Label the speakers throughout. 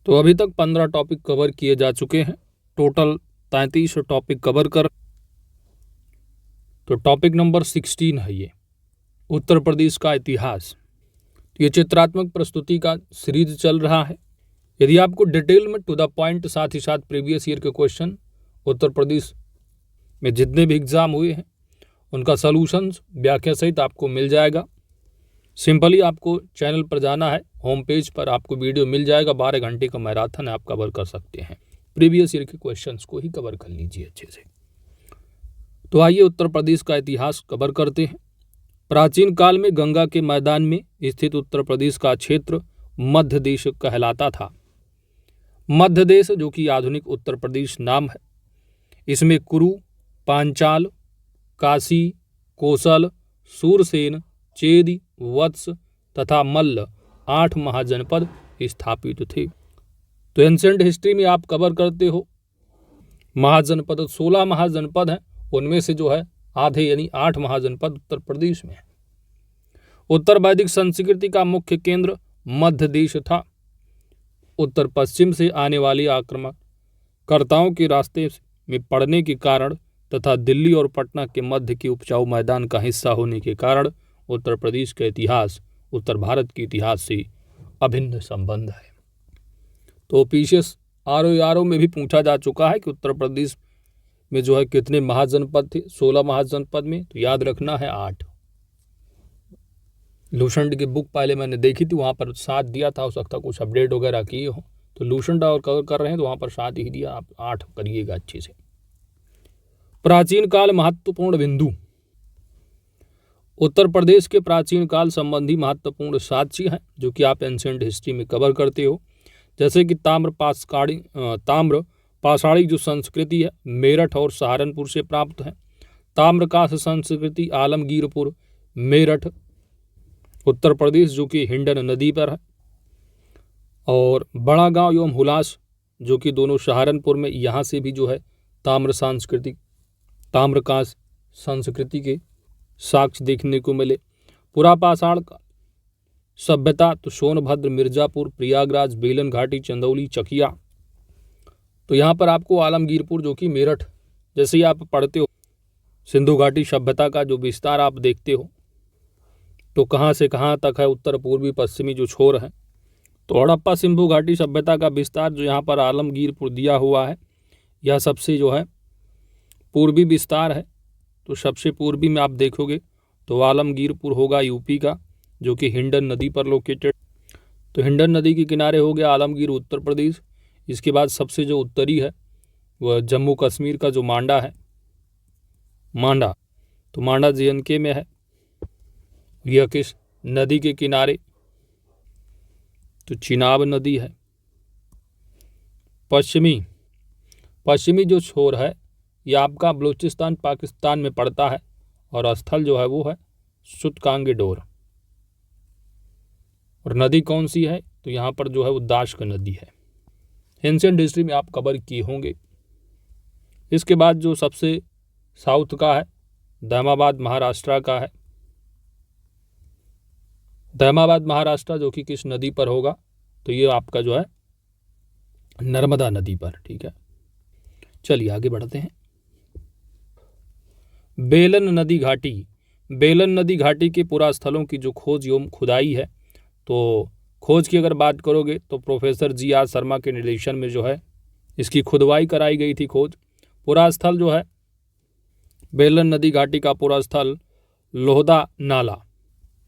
Speaker 1: तो अभी तक 15 टॉपिक कवर किए जा चुके हैं, टोटल 33 टॉपिक कवर कर। तो टॉपिक नंबर 16 है ये उत्तर प्रदेश का इतिहास। ये चित्रात्मक प्रस्तुति का सीरीज चल रहा है। यदि आपको डिटेल में टू द पॉइंट, साथ ही साथ प्रीवियस ईयर के क्वेश्चन उत्तर प्रदेश में जितने भी एग्जाम हुए हैं उनका सॉल्यूशंस व्याख्या सहित आपको मिल जाएगा। सिंपली आपको चैनल पर जाना है, होम पेज पर आपको वीडियो मिल जाएगा। 12 घंटे का मैराथन आप कवर कर सकते हैं। प्रीवियस ईयर के क्वेश्चंस को ही कवर कर लीजिए अच्छे से। तो आइए उत्तर प्रदेश का इतिहास कवर करते हैं। प्राचीन काल में गंगा के मैदान में स्थित उत्तर प्रदेश का क्षेत्र मध्य देश कहलाता था। मध्य देश जो कि आधुनिक उत्तर प्रदेश नाम है, इसमें कुरु, पांचाल, काशी, कोसल, सूरसेन, चेदी, वत्स तथा मल्ल 8 महाजनपद स्थापित थे। तो एंशिएंट हिस्ट्री में आप कवर करते हो महाजनपद 16 महाजनपद हैं, उनमें से जो है आधे यानी 8 महाजनपद उत्तर प्रदेश में है। उत्तर वैदिक संस्कृति का मुख्य केंद्र मध्य देश था। उत्तर पश्चिम से आने वाले आक्रमणकर्ताओं के रास्ते में पड़ने के कारण तथा दिल्ली और पटना के मध्य के उपजाऊ मैदान का हिस्सा होने के कारण उत्तर प्रदेश का इतिहास उत्तर भारत के इतिहास से अभिन्न संबंध है। तो पीसीएस आरओ में भी पूछा जा चुका है कि उत्तर प्रदेश में जो है कितने महाजनपद थे। 16 महाजनपद में तो याद रखना है 8। लूसेंट की बुक पहले मैंने देखी थी, वहाँ पर 7 दिया था, हो सकता कुछ अपडेट वगैरह किए हो। तो लूसेंट और कवर कर रहे हैं तो वहाँ पर 7 ही दिया, आप 8 करिएगा अच्छे से। प्राचीन काल महत्वपूर्ण बिंदु। उत्तर प्रदेश के प्राचीन काल संबंधी महत्वपूर्ण साक्ष्य हैं जो कि आप एंशिएंट हिस्ट्री में कवर करते हो। जैसे कि ताम्र पाषाणी जो संस्कृति है मेरठ और सहारनपुर से प्राप्त है। ताम्रकांस संस्कृति आलमगीरपुर, मेरठ, उत्तर प्रदेश जो कि हिंडन नदी पर है। और बड़ा गांव एवं हुलास जो कि दोनों सहारनपुर में, यहाँ से भी जो है ताम्रकांस संस्कृति के साक्ष्य देखने को मिले। पुरापाषाण का सभ्यता तो सोनभद्र, मिर्जापुर, प्रयागराज, बेलन घाटी, चंदौली, चकिया। तो यहाँ पर आपको आलमगीरपुर जो कि मेरठ, जैसे ही आप पढ़ते हो सिंधु घाटी सभ्यता का जो विस्तार आप देखते हो तो कहाँ से कहाँ तक है, उत्तर पूर्वी पश्चिमी जो छोर है। तो हड़प्पा सिंधु घाटी सभ्यता का विस्तार जो यहाँ पर आलमगीरपुर दिया हुआ है, यह सबसे जो है पूर्वी विस्तार है। तो सबसे पूर्वी में आप देखोगे तो आलमगीरपुर होगा यूपी का, जो कि हिंडन नदी पर लोकेटेड। तो हिंडन नदी के किनारे हो गया आलमगीर उत्तर प्रदेश। इसके बाद सबसे जो उत्तरी है वह जम्मू कश्मीर का जो मांडा है, मांडा, तो मांडा JNK में है। यह किस नदी के किनारे, तो चिनाब नदी है। पश्चिमी जो छोर है यह आपका बलूचिस्तान पाकिस्तान में पड़ता है और स्थल जो है वो है सुतकांगेडोर। और नदी कौन सी है, तो यहाँ पर जो है वो दाश्क नदी है। एंशिएंट हिस्ट्री में आप कवर किए होंगे। इसके बाद जो सबसे साउथ का है दामाबाद महाराष्ट्र का है। दामाबाद महाराष्ट्र जो कि किस नदी पर होगा, तो ये आपका जो है नर्मदा नदी पर। ठीक है, चलिए आगे बढ़ते हैं। बेलन नदी घाटी के पुरास्थलों की जो खोज एवं खुदाई है, तो खोज की अगर बात करोगे तो प्रोफेसर GR शर्मा के निर्देशन में जो है इसकी खुदवाई कराई गई थी खोज। पुरास्थल जो है बेलन नदी घाटी का पुरास्थल लोहदा नाला,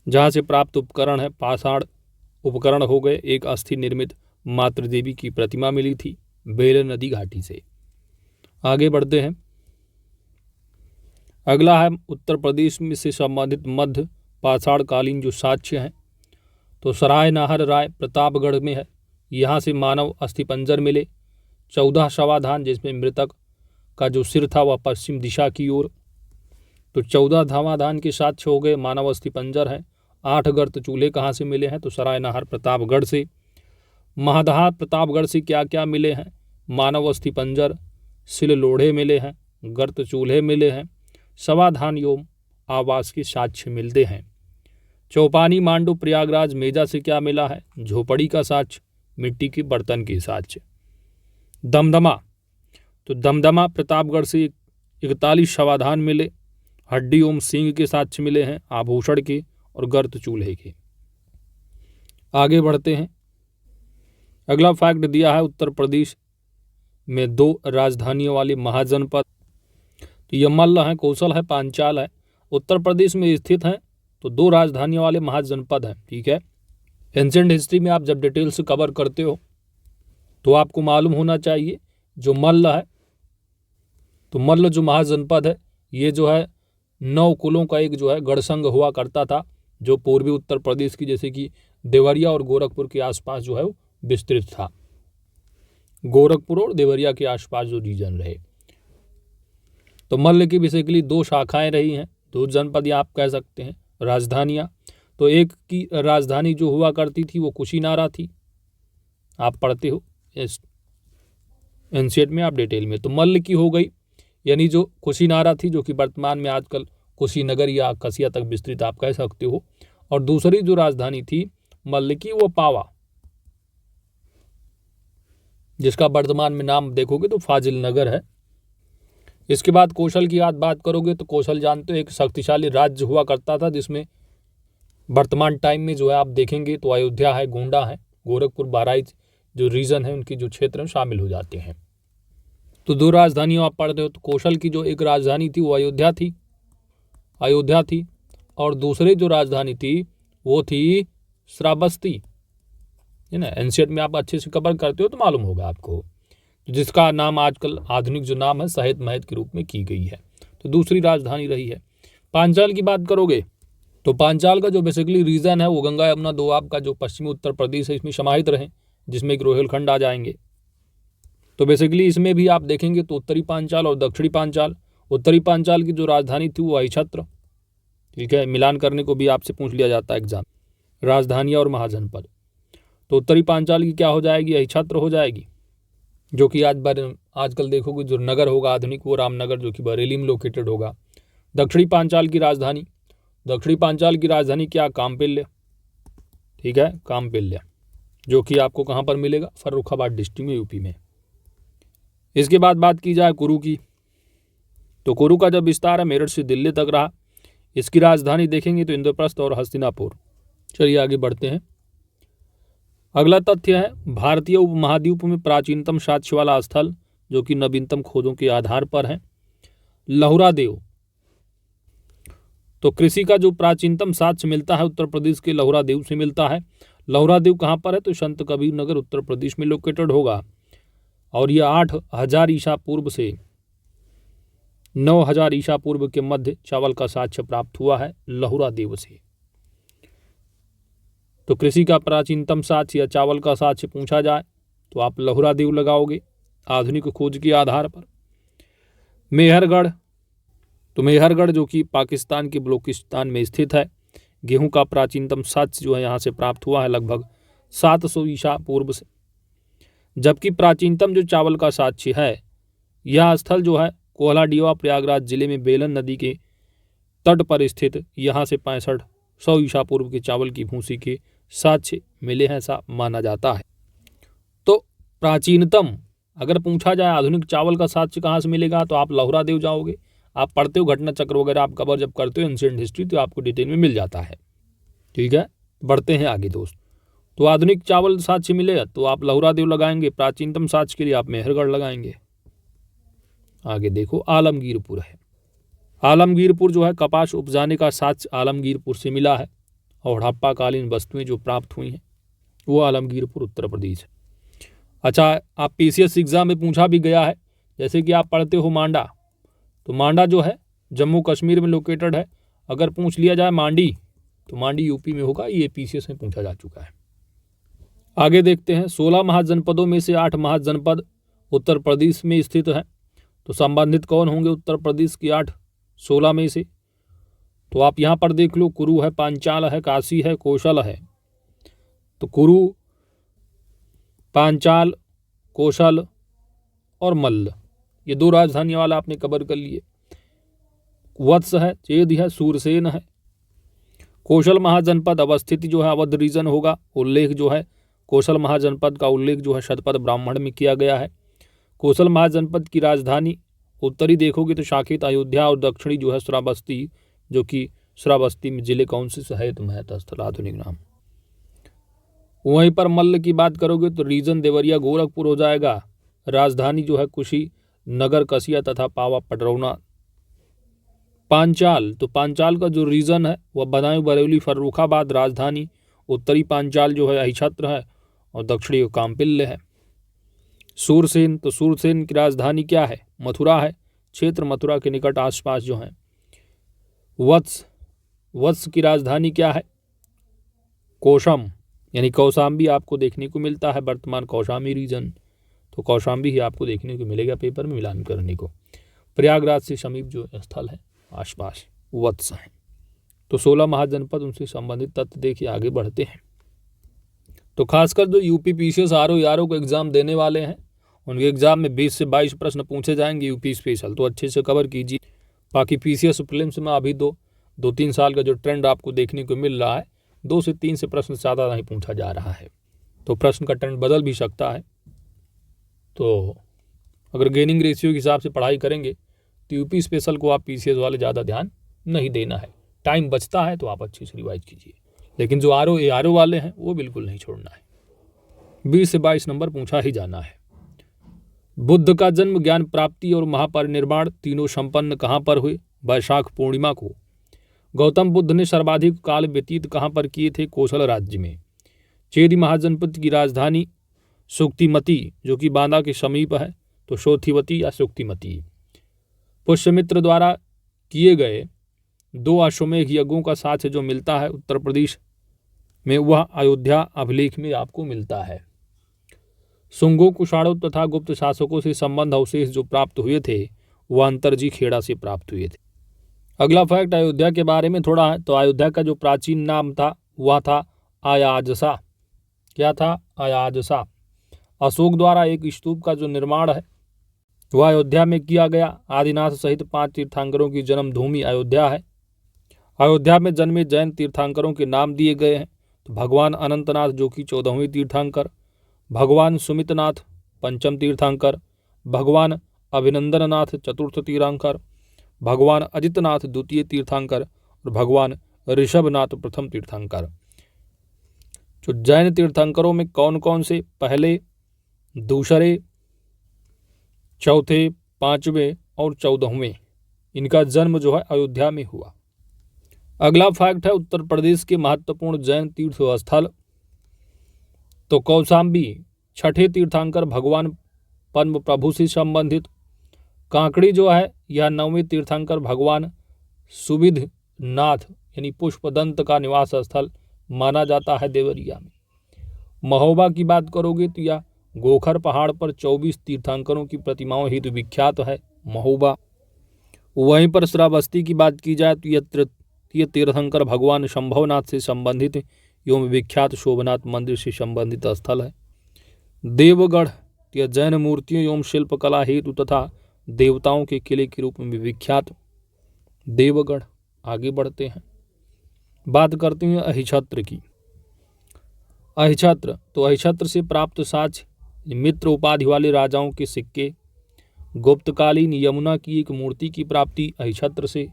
Speaker 1: जहाँ से प्राप्त उपकरण है पाषाण उपकरण हो गए। एक अस्थि निर्मित मातृ देवी की प्रतिमा मिली थी बेलन नदी घाटी से। आगे बढ़ते हैं। अगला है उत्तर प्रदेश में से संबंधित मध्य पाषाण कालीन जो साक्ष्य हैं, तो सराय नाहर राय प्रतापगढ़ में है। यहाँ से मानव अस्थिपंजर मिले। 14 शवाधान जिसमें मृतक का जो सिर था वह पश्चिम दिशा की ओर। तो 14 धामाधान के साक्ष्य हो गए, मानव अस्थिपंजर है। 8 गर्त चूल्हे कहाँ से मिले हैं, तो सराय नाहर प्रतापगढ़ से। महादहा प्रतापगढ़ से क्या क्या मिले हैं, मानव अस्थिपंजर, सिल लोढ़े मिले हैं, गर्त चूल्हे मिले हैं, शवाधान एवं आवास के साक्ष्य मिलते हैं। चौपानी मांडू प्रयागराज मेजा से क्या मिला है, झोपड़ी का साक्ष्य। मिट्टी के बर्तन के साथ। दमदमा, तो दमदमा प्रतापगढ़ से 41 शवाधान मिले, हड्डी ओम सींग के साक्ष्य मिले हैं, आभूषण के और गर्त चूल्हे के। आगे बढ़ते हैं। अगला फैक्ट दिया है उत्तर प्रदेश में 2 राजधानियों वाले महाजनपद। तो ये मल्ल है, कौशल है, पांचाल है, उत्तर प्रदेश में स्थित हैं। तो 2 राजधानियों वाले महाजनपद हैं। ठीक है, एंशिएंट हिस्ट्री में आप जब डिटेल से कवर करते हो तो आपको मालूम होना चाहिए जो मल्ल है, तो मल्ल जो महाजनपद है ये जो है 9 कुलों का एक जो है गढ़संघ हुआ करता था, जो पूर्वी उत्तर प्रदेश की जैसे कि देवरिया और गोरखपुर के आसपास जो है वो विस्तृत था। गोरखपुर और देवरिया के आसपास जो रीजन रहे। तो मल्ल की बेसिकली 2 शाखाएं रही हैं, 2 जनपद या आप कह सकते हैं राजधानियां। तो एक की राजधानी जो हुआ करती थी वो कुशीनारा थी, आप पढ़ते हो एनसीईआरटी में आप डिटेल में। तो मल्ल की हो गई, यानी जो कुशीनारा थी जो कि वर्तमान में आजकल कुशीनगर या कसिया तक विस्तृत आप कह सकते हो। और दूसरी जो राजधानी थी मल्ल की वो पावा, जिसका वर्तमान में नाम देखोगे तो फाजिल नगर है। इसके बाद कौशल की आप बात करोगे तो कौशल जानते हो एक शक्तिशाली राज्य हुआ करता था, जिसमें वर्तमान टाइम में जो है आप देखेंगे तो अयोध्या है, गोंडा है, गोरखपुर, बहराइच जो रीजन है उनकी जो क्षेत्र शामिल हो जाते हैं। तो 2 राजधानियों आप पढ़ते हो। तो कौशल की जो एक राजधानी थी वो अयोध्या थी और दूसरी जो राजधानी थी वो थी श्रावस्ती, है ना। एनसीईआरटी में आप अच्छे से कवर करते हो तो मालूम होगा आपको, जिसका नाम आजकल आधुनिक जो नाम है सहित महत के रूप में की गई है। तो दूसरी राजधानी रही है। पांचाल की बात करोगे तो पांचाल का जो बेसिकली रीजन है वो गंगा यमुना दोआब का जो पश्चिमी उत्तर प्रदेश है इसमें समाहित रहे, जिसमें एक रोहिलखंड आ जाएंगे। तो बेसिकली इसमें भी आप देखेंगे तो उत्तरी पांचाल और दक्षिणी पांचाल। उत्तरी पांचाल की जो राजधानी थी वो अहिछत्र। ठीक है, मिलान करने को भी आपसे पूछ लिया जाता है एग्जाम, राजधानियाँ और महाजनपद। तो उत्तरी पांचाल की क्या हो जाएगी, अहिछत्र हो जाएगी, जो कि आजकल देखोगे जो नगर होगा आधुनिक वो रामनगर जो कि बरेली में लोकेटेड होगा। दक्षिणी पांचाल की राजधानी क्या, कामपिल्य। ठीक है, कामपिल्य, जो कि आपको कहाँ पर मिलेगा, फर्रुखाबाद डिस्ट्रिक्ट में, यूपी में। इसके बाद बात की जाए कुरु की, तो कुरु का जब विस्तार है मेरठ से दिल्ली तक रहा। इसकी राजधानी देखेंगे तो इंद्रप्रस्थ और हस्तिनापुर। चलिए आगे बढ़ते हैं। अगला तथ्य है भारतीय उपमहाद्वीप में प्राचीनतम साक्ष्य वाला स्थल, जो कि नवीनतम खोजों के आधार पर है, लहुरा देव। तो कृषि का जो प्राचीनतम साक्ष्य मिलता है उत्तर प्रदेश के लहुरा देव से मिलता है। लहुरा देव कहाँ पर है, तो संत कबीर नगर उत्तर प्रदेश में लोकेटेड होगा। और यह 8000 ईसा पूर्व से 9000 ईसा पूर्व के मध्य चावल का साक्ष्य प्राप्त हुआ है लहुरा देव से। तो कृषि का प्राचीनतम साक्ष्य या चावल का साक्ष्य पूछा जाए तो आप लहुरा देव लगाओगे आधुनिक खोज के आधार पर। मेहरगढ़, तो मेहरगढ़ जो कि पाकिस्तान के बलूचिस्तान में स्थित है, गेहूं का प्राचीनतम साक्ष्य जो है यहाँ से प्राप्त हुआ है लगभग 700 ईसा पूर्व से। जबकि प्राचीनतम जो चावल का साक्ष्य है यह स्थल जो है कोल्हाडीवा प्रयागराज जिले में बेलन नदी के तट पर स्थित, यहाँ से 6500 ईसा पूर्व के चावल की भूसी के साक्ष्य मिले हैं, ऐसा माना जाता है। तो प्राचीनतम अगर पूछा जाए आधुनिक चावल का साक्ष्य कहाँ से मिलेगा तो आप लहुरा देव जाओगे। आप पढ़ते हो घटना चक्र वगैरह आप कवर जब करते हो एंशिएंट हिस्ट्री तो आपको डिटेल में मिल जाता है। ठीक है, बढ़ते हैं आगे दोस्त। तो आधुनिक चावल साक्ष्य मिलेगा तो आप लहुरा देव लगाएंगे, प्राचीनतम साक्ष्य के लिए आप मेहरगढ़ लगाएंगे। आगे देखो आलमगीरपुर है। आलमगीरपुर जो है कपास उपजाने का साक्ष्य आलमगीरपुर से मिला है और हड़प्पाकालीन वस्तुएं जो प्राप्त हुई हैं वो आलमगीरपुर उत्तर प्रदेश है। अच्छा, आप पीसीएस एग्जाम में पूछा भी गया है, जैसे कि आप पढ़ते हो मांडा, तो मांडा जो है जम्मू कश्मीर में लोकेटेड है। अगर पूछ लिया जाए मांडी तो मांडी यूपी में होगा, ये पीसीएस में पूछा जा चुका है। आगे देखते हैं 16 महाजनपदों में से 8 महाजनपद उत्तर प्रदेश में स्थित है। तो संबंधित कौन होंगे उत्तर प्रदेश की 16 में से, तो आप यहाँ पर देख लो कुरु है, पांचाल है, काशी है, कौशल है। तो कुरु, पांचाल, कौशल और मल्ल, ये 2 राजधानियों वाला आपने कवर कर लिए। वत्स है, चेद है, सूरसेन है। कौशल महाजनपद अवस्थित जो है अवध रीजन होगा। उल्लेख जो है कौशल महाजनपद का उल्लेख जो है शतपथ ब्राह्मण में किया गया है। कौशल महाजनपद की राजधानी उत्तरी देखोगे तो शाकित अयोध्या और दक्षिणी जो है श्रावस्ती, जो कि श्रावस्ती में जिले कौन से सहायत महत्व स्थल आधुनिक नाम। वहीं पर मल्ल की बात करोगे तो रीजन देवरिया गोरखपुर हो जाएगा। राजधानी जो है कुशीनगर कसिया तथा पावा पटरौना। पांचाल, तो पांचाल का जो रीजन है वह बदायूं बरेली फर्रुखाबाद। राजधानी उत्तरी पांचाल जो है अहिछत्र है और दक्षिणी काम्पिल्य है। सूरसेन, तो सूरसेन की राजधानी क्या है? मथुरा है। क्षेत्र मथुरा के निकट आसपास जो है। वत्स, वत्स की राजधानी क्या है? कौशम, यानी कौशाम्बी आपको देखने को मिलता है वर्तमान कौशाम्बी रीजन। तो कौशाम्बी ही आपको देखने को मिलेगा पेपर में मिलान करने को। प्रयागराज से समीप जो स्थल है आसपास वत्स है। तो 16 महाजनपद, उनसे संबंधित तथ्य देखिए। आगे बढ़ते हैं तो खासकर जो यूपी पीसीएस आरओ को एग्जाम देने वाले हैं उनके एग्जाम में 20 से 22 प्रश्न पूछे जाएंगे यूपी स्पेशल, तो अच्छे से कवर कीजिए। बाकी पीसीएस प्रीलिम्स में अभी 2-3 साल का जो ट्रेंड आपको देखने को मिल रहा है, 2 से 3 से प्रश्न ज़्यादा नहीं पूछा जा रहा है, तो प्रश्न का ट्रेंड बदल भी सकता है। तो अगर गेनिंग रेशियो के हिसाब से पढ़ाई करेंगे तो यूपी स्पेशल को आप पीसीएस वाले ज़्यादा ध्यान नहीं देना है। टाइम बचता है तो आप अच्छे से रिवाइज कीजिए, लेकिन जो आरओ वाले हैं वो बिल्कुल नहीं छोड़ना है। 20 से 22 नंबर पूछा ही जाना है। बुद्ध का जन्म, ज्ञान प्राप्ति और महापरिनिर्वाण तीनों संपन्न कहाँ पर हुए? वैशाख पूर्णिमा को। गौतम बुद्ध ने सर्वाधिक काल व्यतीत कहाँ पर किए थे? कौशल राज्य में। चेदी महाजनपद की राजधानी सुक्तिमती, जो कि बांदा के समीप है, तो शोथिवती या सुक्तिमती। पुष्यमित्र द्वारा किए गए 2 अश्वमेध यज्ञों का साक्ष्य जो मिलता है उत्तर प्रदेश में, वह अयोध्या अभिलेख में आपको मिलता है। शुंगों, कुषाणों तथा गुप्त शासकों से संबंध अवशेष जो प्राप्त हुए थे वह अंतरजी खेड़ा से प्राप्त हुए थे। अगला फैक्ट अयोध्या के बारे में थोड़ा है। तो अयोध्या का जो प्राचीन नाम था वह था अयाजसा। क्या था? अयाजसा। अशोक द्वारा एक स्तूप का जो निर्माण है वह अयोध्या में किया गया। आदिनाथ सहित 5 तीर्थंकरों की जन्मभूमि अयोध्या है। अयोध्या में जन्मे जैन तीर्थंकरों के नाम दिए गए हैं। तो भगवान अनंतनाथ जो कि 14वें तीर्थंकर, भगवान सुमितनाथ 5म तीर्थंकर, भगवान अभिनंदननाथ 4th तीर्थंकर, भगवान अजितनाथ 2य तीर्थंकर और भगवान ऋषभनाथ 1म तीर्थंकर। जो जैन तीर्थंकरों में कौन कौन से? पहले, दूसरे, चौथे, 5वें और 14वें, इनका जन्म जो है अयोध्या में हुआ। अगला फैक्ट है उत्तर प्रदेश के महत्वपूर्ण जैन तीर्थ स्थल। तो कौशाम्बी 6ठे तीर्थंकर भगवान पद्म प्रभु से संबंधित। कांकड़ी जो है यह 9वें तीर्थंकर भगवान सुविधनाथ यानी पुष्पदंत का निवास स्थल माना जाता है देवरिया में। महोबा की बात करोगे तो यह गोखर पहाड़ पर 24 तीर्थंकरों की प्रतिमाओं हेतु विख्यात है महोबा। वहीं पर श्रावस्ती की बात की जाए तो यह तृतीय तीर्थंकर भगवान शंभवनाथ से संबंधित एवं विख्यात शोभनाथ मंदिर से संबंधित स्थल है। देवगढ़ यह जैन मूर्तियों एवं शिल्पकला हेतु तथा देवताओं के किले के रूप में विख्यात देवगढ़। आगे बढ़ते हैं, बात करते हैं अहिछत्र की। अहिछत्र, तो अहिछत्र से प्राप्त साक्ष्य मित्र उपाधि वाले राजाओं के सिक्के, गुप्तकालीन यमुना की एक मूर्ति की प्राप्ति अहिछत्र से।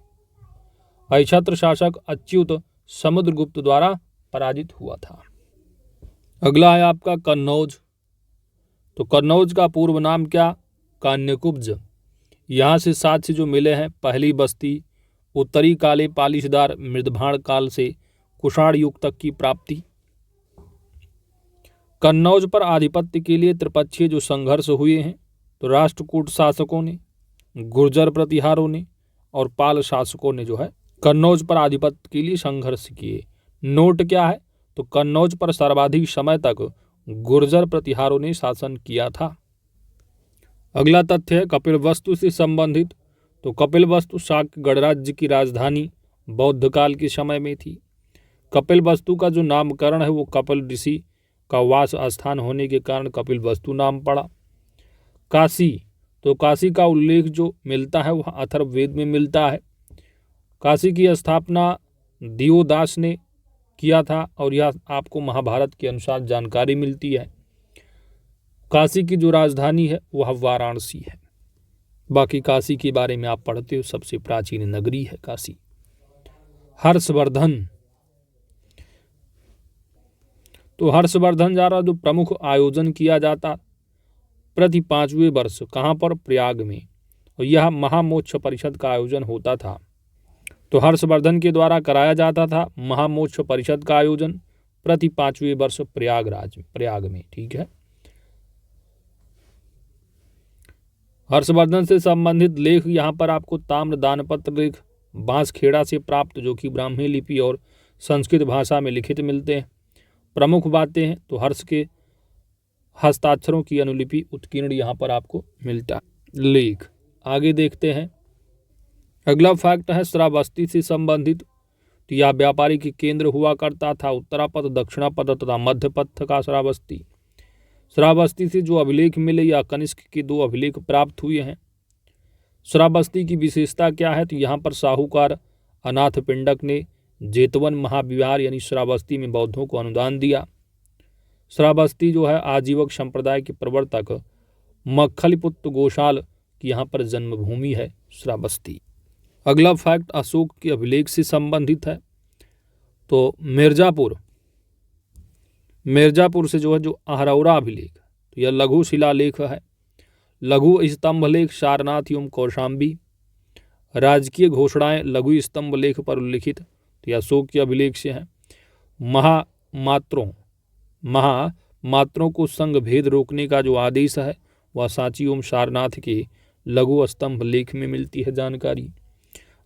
Speaker 1: अहिछत्र शासक अच्युत समुद्रगुप्त द्वारा पराजित हुआ था। अगला है आपका कन्नौज। तो कन्नौज का पूर्व नाम क्या? कान्यकुब्ज। यहाँ से साक्ष्य जो मिले हैं पहली बस्ती, उत्तरी काले पालिशदार मृदभाण काल से कुषाण युग तक की प्राप्ति। कन्नौज पर आधिपत्य के लिए त्रिपक्षीय जो संघर्ष हुए हैं तो राष्ट्रकूट शासकों ने, गुर्जर प्रतिहारों ने और पाल शासकों ने जो है कन्नौज पर आधिपत्य के लिए संघर्ष किए। नोट क्या है? तो कन्नौज पर सर्वाधिक समय तक गुर्जर प्रतिहारों ने शासन किया था। अगला तथ्य है कपिलवस्तु से संबंधित। तो कपिलवस्तु शाक्य गणराज्य की राजधानी बौद्ध काल के समय में थी। कपिलवस्तु का जो नामकरण है वो कपिल ऋषि का वास स्थान होने के कारण कपिलवस्तु नाम पड़ा। काशी, तो काशी का उल्लेख जो मिलता है वह अथर्ववेद में मिलता है। काशी की स्थापना दियोदास ने किया था और यह आपको महाभारत के अनुसार जानकारी मिलती है। काशी की जो राजधानी है वह वाराणसी है। बाकी काशी के बारे में आप पढ़ते हो, सबसे प्राचीन नगरी है काशी। हर्षवर्धन, तो हर्षवर्धन द्वारा जो प्रमुख आयोजन किया जाता प्रति 5वें वर्ष, कहाँ पर? प्रयाग में, और यह महामोक्ष परिषद का आयोजन होता था। तो हर्षवर्धन के द्वारा कराया जाता था महामोक्ष परिषद का आयोजन प्रति 5वें वर्ष प्रयाग में। ठीक है। हर्षवर्धन से संबंधित लेख यहाँ पर आपको ताम्र दानपत्र लेख बांसखेड़ा से प्राप्त, जो कि ब्राह्मी लिपि और संस्कृत भाषा में लिखित मिलते हैं। प्रमुख बातें हैं तो हर्ष के हस्ताक्षरों की अनुलिपि उत्कीर्ण यहाँ पर आपको मिलता है। लेख आगे देखते हैं। अगला फैक्ट है श्रावस्ती से संबंधित। तो यह व्यापारी के केंद्र हुआ करता था। उत्तरापथ, दक्षिणापथ तथा मध्य पथ का श्रावस्ती। श्रावस्ती से जो अभिलेख मिले या कनिष्क के 2 अभिलेख प्राप्त हुए हैं। श्रावस्ती की विशेषता क्या है? तो यहाँ पर साहूकार अनाथ पिंडक ने जेतवन महाविहार यानी श्रावस्ती में बौद्धों को अनुदान दिया। श्रावस्ती जो है आजीवक संप्रदाय के प्रवर्तक मक्खलीपुत्र गोशाल की यहाँ पर जन्मभूमि है श्रावस्ती। अगला फैक्ट अशोक के अभिलेख से संबंधित है। तो मिर्जापुर से जो है जो अहरौरा अभिलेख, तो यह लघु शिलालेख है। लघु स्तंभ लेख सारनाथ एवं कौशाम्बी। राजकीय घोषणाएं लघु स्तंभ लेख पर उल्लिखित, तो यह अशोक के अभिलेख से है। महामात्रों को संघ भेद रोकने का जो आदेश है वह सांची एवं सारनाथ के लघु स्तंभ लेख में मिलती है जानकारी।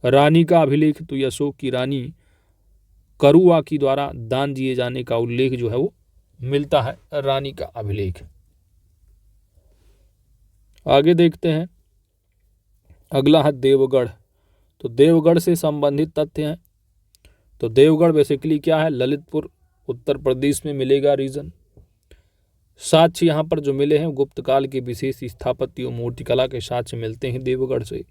Speaker 1: रानी का अभिलेख, तो यह अशोक की रानी करुआ की द्वारा दान दिए जाने का उल्लेख जो है वो मिलता है रानी का अभिलेख। आगे देखते हैं। अगला है देवगढ़। तो देवगढ़ से संबंधित तथ्य हैं। तो देवगढ़ बेसिकली क्या है? ललितपुर उत्तर प्रदेश में मिलेगा रीजन। साक्ष्य यहाँ पर जो मिले हैं गुप्त काल के विशेष स्थापत्य और मूर्तिकला के साक्ष्य मिलते हैं देवगढ़ से।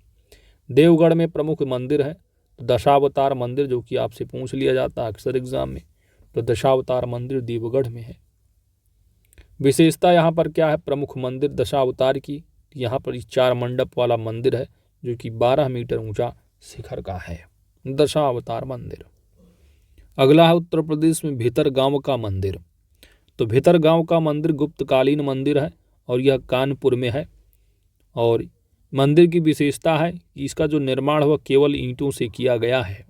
Speaker 1: देवगढ़ में प्रमुख मंदिर है तो दशावतार मंदिर, जो कि आपसे पूछ लिया जाता है अक्सर एग्जाम में। तो दशावतार मंदिर देवगढ़ में है। विशेषता यहाँ पर क्या है? प्रमुख मंदिर दशावतार की यहाँ पर 4 मंडप वाला मंदिर है जो कि 12 मीटर ऊंचा शिखर का है, दशावतार मंदिर। अगला है उत्तर प्रदेश में भीतरगांव का मंदिर। तो भीतरगांव का मंदिर गुप्तकालीन मंदिर है और यह कानपुर में है। और मंदिर की विशेषता है कि इसका जो निर्माण हुआ केवल ईंटों से किया गया है।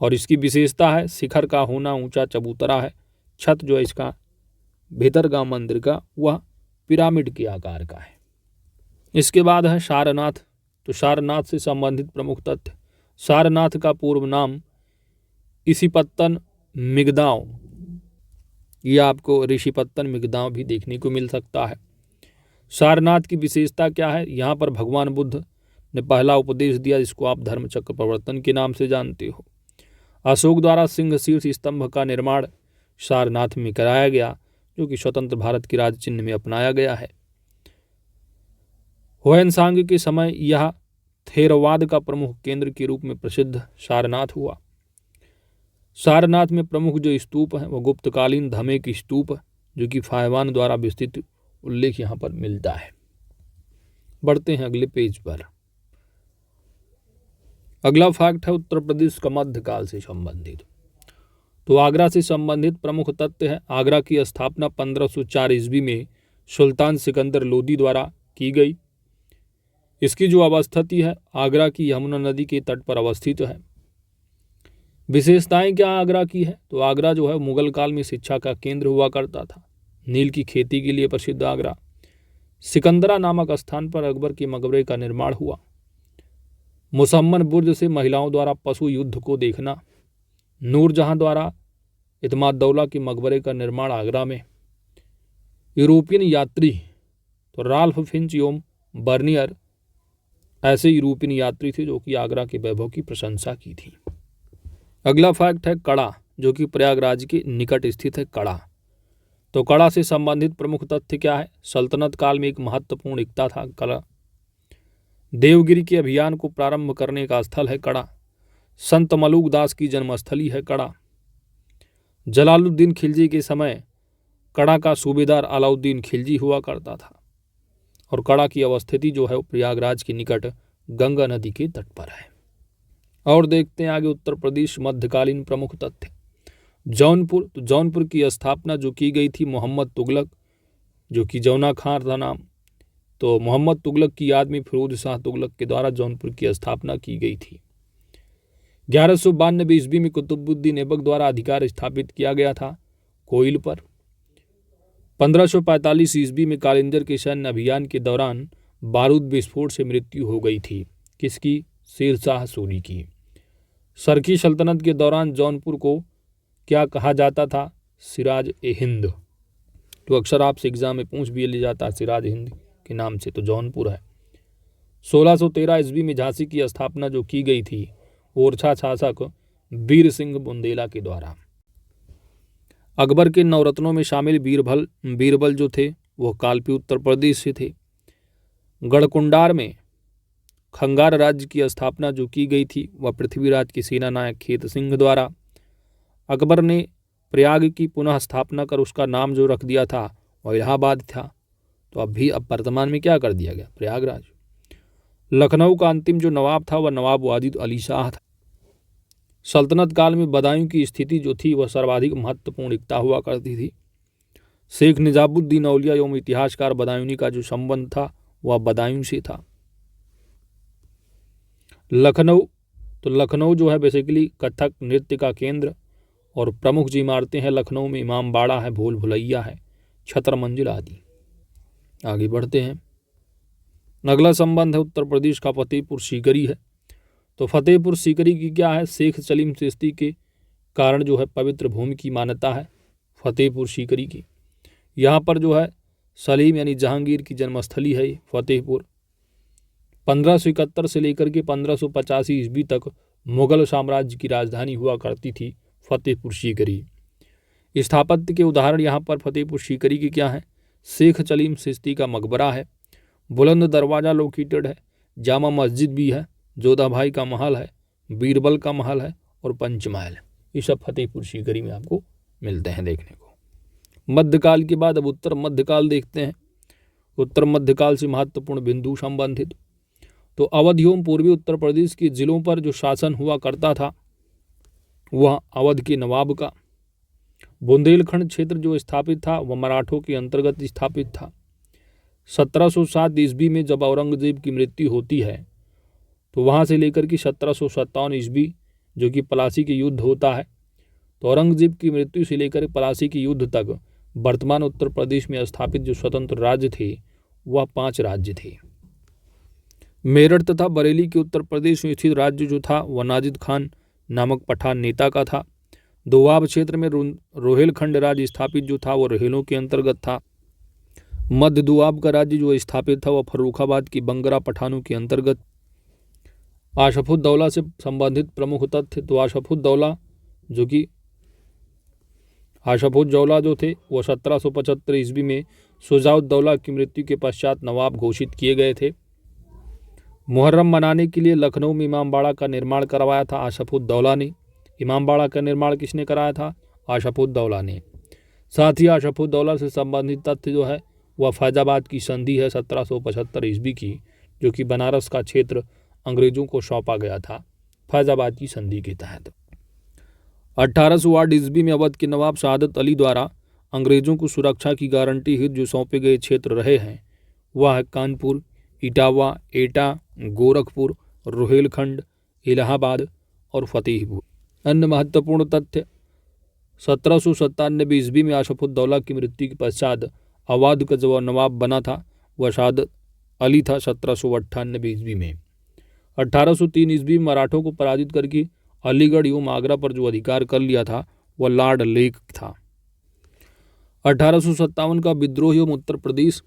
Speaker 1: और इसकी विशेषता है शिखर का होना ऊंचा चबूतरा है। छत जो है इसका भीतरगांव मंदिर का वह पिरामिड के आकार का है। इसके बाद है सारनाथ। तो सारनाथ से संबंधित प्रमुख तथ्य। सारनाथ का पूर्व नाम ऋषिपत्तन मिगदांव, यह आपको ऋषिपत्तन मिगदांव भी देखने को मिल सकता है। सारनाथ की विशेषता क्या है? यहाँ पर भगवान बुद्ध ने पहला उपदेश दिया जिसको आप धर्मचक्र प्रवर्तन के नाम से जानते हो। अशोक द्वारा सिंह शीर्ष स्तंभ का निर्माण सारनाथ में कराया गया जो कि स्वतंत्र भारत की राज चिन्ह में अपनाया गया है। हुएनसांग के समय यह थेरवाद का प्रमुख केंद्र के रूप में प्रसिद्ध सारनाथ हुआ। सारनाथ में प्रमुख जो स्तूप है वह गुप्तकालीन धमेक स्तूप जो कि फायवान द्वारा विस्तृत उल्लेख यहाँ पर मिलता है। बढ़ते हैं अगले पेज पर। अगला फैक्ट है उत्तर प्रदेश का मध्यकाल से संबंधित। तो आगरा से संबंधित प्रमुख तथ्य है आगरा की स्थापना 1504 ईस्वी में सुल्तान सिकंदर लोदी द्वारा की गई। इसकी जो अवस्थिति है आगरा की यमुना नदी के तट पर अवस्थित है। विशेषताएं क्या आगरा की है? तो आगरा जो है मुगल काल में शिक्षा का केंद्र हुआ करता था। नील की खेती के लिए प्रसिद्ध आगरा। सिकंदरा नामक स्थान पर अकबर के मकबरे का निर्माण हुआ। मुसम्मन बुर्ज से महिलाओं द्वारा पशु युद्ध को देखना। नूरजहां द्वारा इतमादौला के मकबरे का निर्माण आगरा में। यूरोपियन यात्री तो राल्फ फिंच एवं बर्नियर ऐसे यूरोपियन यात्री थे जो कि आगरा के वैभव की प्रशंसा की थी। अगला फैक्ट है कड़ा, जो कि प्रयागराज के निकट स्थित है कड़ा। तो कड़ा से संबंधित प्रमुख तथ्य क्या है? सल्तनत काल में एक महत्वपूर्ण इक्ता था कड़ा। देवगिरी के अभियान को प्रारंभ करने का स्थल है कड़ा। संत मलूक दास की जन्मस्थली है कड़ा। जलालुद्दीन खिलजी के समय कड़ा का सूबेदार अलाउद्दीन खिलजी हुआ करता था और कड़ा की अवस्थिति जो है वो प्रयागराज के निकट गंगा नदी के तट पर है। और देखते हैं आगे उत्तर प्रदेश मध्यकालीन प्रमुख तथ्य। जौनपुर, तो जौनपुर की स्थापना जो की गई थी मोहम्मद तुगलक, जो कि जौना खान था नाम, तो मोहम्मद तुगलक की याद में फिरोज शाह तुगलक के द्वारा जौनपुर की स्थापना की गई थी। 1192 ईस्वी में कुतुबुद्दीन ऐबक द्वारा अधिकार स्थापित किया गया था कोइल पर। 1545 ईस्वी में कालिंजर के सैन्य अभियान के दौरान बारूद विस्फोट से मृत्यु हो गई थी। किसकी? शेर शाह सूरी की। सरकी सल्तनत के दौरान जौनपुर को क्या कहा जाता था? सिराज ए हिंद। तो अक्सर आपसे एग्जाम में पूछ भी लिया जाता है सिराज हिंद के नाम से, तो जौनपुर है। 1613 ईस्वी में झांसी की स्थापना जो की गई थी ओरछा शासक वीर सिंह बुंदेला के द्वारा। अकबर के नवरत्नों में शामिल बीरबल जो थे वह कालपी उत्तर प्रदेश से थे। गढ़कुंडार में खंगार राज्य की स्थापना जो की गई थी वह पृथ्वीराज के सेना नायक खेत सिंह द्वारा। अकबर ने प्रयाग की पुनः स्थापना कर उसका नाम जो रख दिया था वह इलाहाबाद था, तो अब वर्तमान में क्या कर दिया गया? प्रयागराज। लखनऊ का अंतिम जो नवाब था वह नवाब वाजिद अली शाह था। सल्तनत काल में बदायूं की स्थिति जो थी वह सर्वाधिक महत्वपूर्ण एकता हुआ करती थी। शेख निजामुद्दीन औलिया एवं इतिहासकार बदायूंनी का जो संबंध था वह बदायूं से था। लखनऊ, तो लखनऊ जो है बेसिकली कथक नृत्य का केंद्र और प्रमुख जो इमारतें हैं लखनऊ में इमाम बाड़ा है, भूल भुलैया है, छत्र मंजिल आदि। आगे बढ़ते हैं। अगला संबंध है उत्तर प्रदेश का फतेहपुर सीकरी है। तो फतेहपुर सीकरी की क्या है? शेख सलीम चिश्ती के कारण जो है पवित्र भूमि की मान्यता है फतेहपुर सीकरी की। यहाँ पर जो है सलीम यानी जहांगीर की जन्मस्थली है फतेहपुर। 1571 से लेकर के 1585 ईस्वी तक मुगल साम्राज्य की राजधानी हुआ करती थी फतेहपुर सीकरी। स्थापत्य के उदाहरण यहाँ पर फतेहपुर सीकरी की क्या है? शेख सलीम चिश्ती का मकबरा है, बुलंद दरवाज़ा लोकेटेड है, जामा मस्जिद भी है, जोधा भाई का महल है, बीरबल का महल है और पंचमहल है। ये सब फतेहपुर सीकरी में आपको मिलते हैं देखने को। मध्यकाल के बाद अब उत्तर मध्यकाल देखते हैं। उत्तर मध्यकाल से महत्वपूर्ण बिंदु संबंधित। तो अवध एवं पूर्वी उत्तर प्रदेश के जिलों पर जो शासन हुआ करता था वह अवध के नवाब का। बुंदेलखंड क्षेत्र जो स्थापित था वह मराठों के अंतर्गत स्थापित था। 1707 ईस्वी में जब औरंगजेब की मृत्यु होती है तो वहाँ से लेकर के 1757 ईस्वी जो कि पलासी के युद्ध होता है, तो औरंगजेब की मृत्यु से लेकर पलासी के युद्ध तक वर्तमान उत्तर प्रदेश में स्थापित जो स्वतंत्र राज्य थे वह 5 राज्य थे। मेरठ तथा बरेली के उत्तर प्रदेश में स्थित राज्य जो था वह नाजिद खान नामक पठान नेता का था। दोआब क्षेत्र में रोहेलखंड राज्य स्थापित जो था वह रोहेलों के अंतर्गत था। मध्य दोआब का राज्य जो स्थापित था वह फर्रुखाबाद की बंगरा पठानों के अंतर्गत। आशफुद्दौला से संबंधित प्रमुख तथ्य। तो आशफुद्दौला जो थे वह 1775 ईस्वी में शुजाउद्दौला की मृत्यु के पश्चात नवाब घोषित किए गए थे। मुहर्रम मनाने के लिए लखनऊ में इमामबाड़ा का निर्माण करवाया था आशफुद्दौला ने। इमामबाड़ा का निर्माण किसने कराया था? आशफुद्दौला ने। साथ ही आशफुद्दौला से संबंधित तथ्य जो है वह फैजाबाद की संधि है 1775 ईस्वी की, जो कि बनारस का क्षेत्र अंग्रेजों को सौंपा गया था फैजाबाद की संधि के तहत। 1808 ईस्वी में अवध के नवाब शहादत अली द्वारा अंग्रेजों को सुरक्षा की गारंटी हेतु जो सौंपे गए क्षेत्र रहे हैं वह है कानपुर, इटावा, एटा, गोरखपुर, रोहेलखंड, इलाहाबाद और फतेहपुर। अन्य महत्वपूर्ण तथ्य। 1797 ईस्वी में आशफुद्दौला की मृत्यु के पश्चात अवध का जो नवाब बना था वह शहादत अली था 1798 ईस्वी में। 1803 ईस्वी में मराठों को पराजित करके अलीगढ़ एवं आगरा पर जो अधिकार कर लिया था वह लॉर्ड लेक था। 1857 का विद्रोह एवं उत्तर प्रदेश।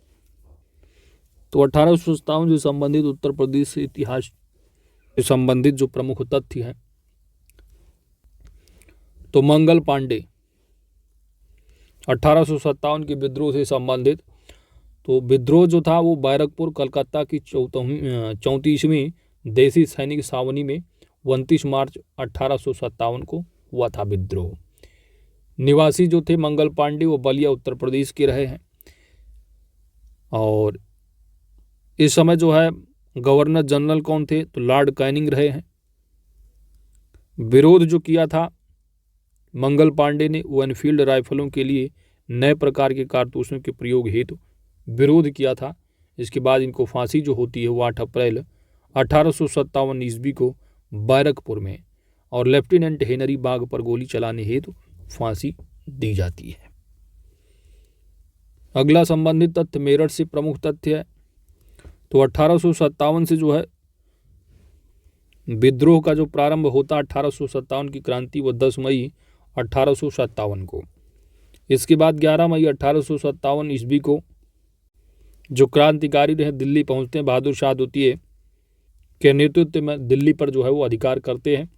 Speaker 1: तो 1857 से संबंधित उत्तर प्रदेश से इतिहास से संबंधित जो प्रमुख तथ्य हैं, तो मंगल पांडे 1857 के विद्रोह से संबंधित। तो विद्रोह जो था वो बैरकपुर कलकत्ता की 34वीं देसी सैनिक छावनी में 29 मार्च 1857 को हुआ था विद्रोह। निवासी जो थे मंगल पांडे वो बलिया उत्तर प्रदेश के रहे हैं। और इस समय जो है गवर्नर जनरल कौन थे, तो लॉर्ड कैनिंग रहे हैं। विरोध जो किया था मंगल पांडे ने, वो एनफील्ड राइफलों के लिए नए प्रकार के कारतूसों के प्रयोग हेतु विरोध किया था। इसके बाद इनको फांसी जो होती है वो 8 अप्रैल 1857 ईस्वी को बैरकपुर में और लेफ्टिनेंट हेनरी बाग पर गोली चलाने हेतु फांसी दी जाती है। अगला संबंधित तथ्य मेरठ से प्रमुख तथ्य है। तो 1857 से जो है विद्रोह का जो प्रारंभ होता है, 1857 की क्रांति, वो 10 मई 1857 को। इसके बाद 11 मई 1857 ईस्वी को जो क्रांतिकारी रहे दिल्ली पहुंचते हैं, बहादुर शाह द्वितीय के नेतृत्व में दिल्ली पर जो है वो अधिकार करते हैं,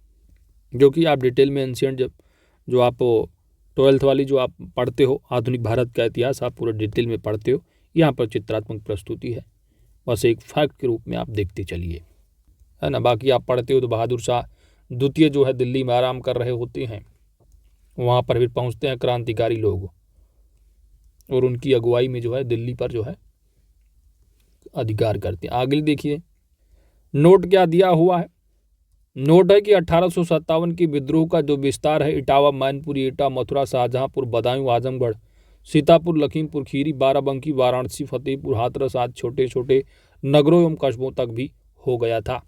Speaker 1: जो कि आप डिटेल में एंशिएंट जो आप 12th वाली जो आप पढ़ते हो आधुनिक भारत का इतिहास, आप पूरा डिटेल में पढ़ते हो। यहाँ पर चित्रात्मक प्रस्तुति है, बस एक फैक्ट के रूप में आप देखते चलिए, है ना। बाकी आप पढ़ते हो तो बहादुर शाह द्वितीय जो है दिल्ली में आराम कर रहे होते हैं, वहाँ पर भी पहुँचते हैं क्रांतिकारी लोग और उनकी अगुवाई में जो है दिल्ली पर जो है अधिकार करते हैं। आगे देखिए नोट क्या दिया हुआ है। नोट है कि 1857 की विद्रोह का जो विस्तार है, इटावा, मैनपुरी, एटा, मथुरा, शाहजहांपुर, बदायूं, आजमगढ़, सीतापुर, लखीमपुर खीरी, बाराबंकी, वाराणसी, फतेहपुर, हाथरस आदि छोटे छोटे नगरों एवं कस्बों तक भी हो गया था।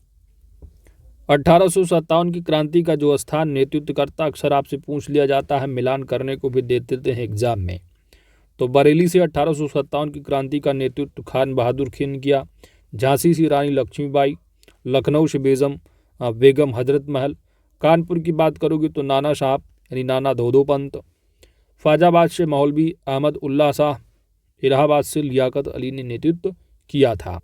Speaker 1: 1857 की क्रांति का जो स्थान नेतृत्व करता, अक्सर आपसे पूछ लिया जाता है, मिलान करने को भी दे देते हैं एग्जाम में। तो बरेली से 1857 की क्रांति का नेतृत्व खान बहादुर खिन ने किया। झांसी से रानी लक्ष्मीबाई, लखनऊ से बेगम हजरत महल, कानपुर की बात करोगे तो नाना साहब यानी नाना धोधो पंत, फैजाबाद से मौलवी अहमद उल्लाह शाह, इलाहाबाद से लियाकत अली ने नेतृत्व किया था।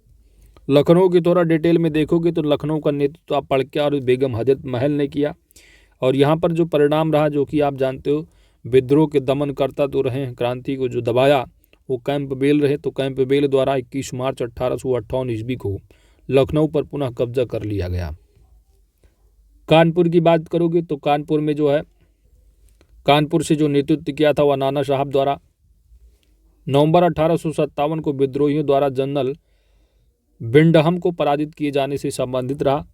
Speaker 1: लखनऊ की थोड़ा डिटेल में देखोगे तो लखनऊ का नेतृत्व आप पढ़ के और बेगम हजरत महल ने किया। और यहाँ पर जो परिणाम रहा, जो कि आप जानते हो, विद्रोह के दमन करता तो रहे हैं, क्रांति को जो दबाया वो कैंपबेल रहे। तो कैंपबेल द्वारा 21 मार्च 1858 ईस्वी को लखनऊ पर पुनः कब्जा कर लिया गया। कानपुर की बात करोगे तो कानपुर में जो है कानपुर से जो नेतृत्व किया था वह नाना साहब द्वारा। नवंबर 1857 को विद्रोहियों द्वारा जनरल बिंडहम को पराजित किए जाने से संबंधित रहा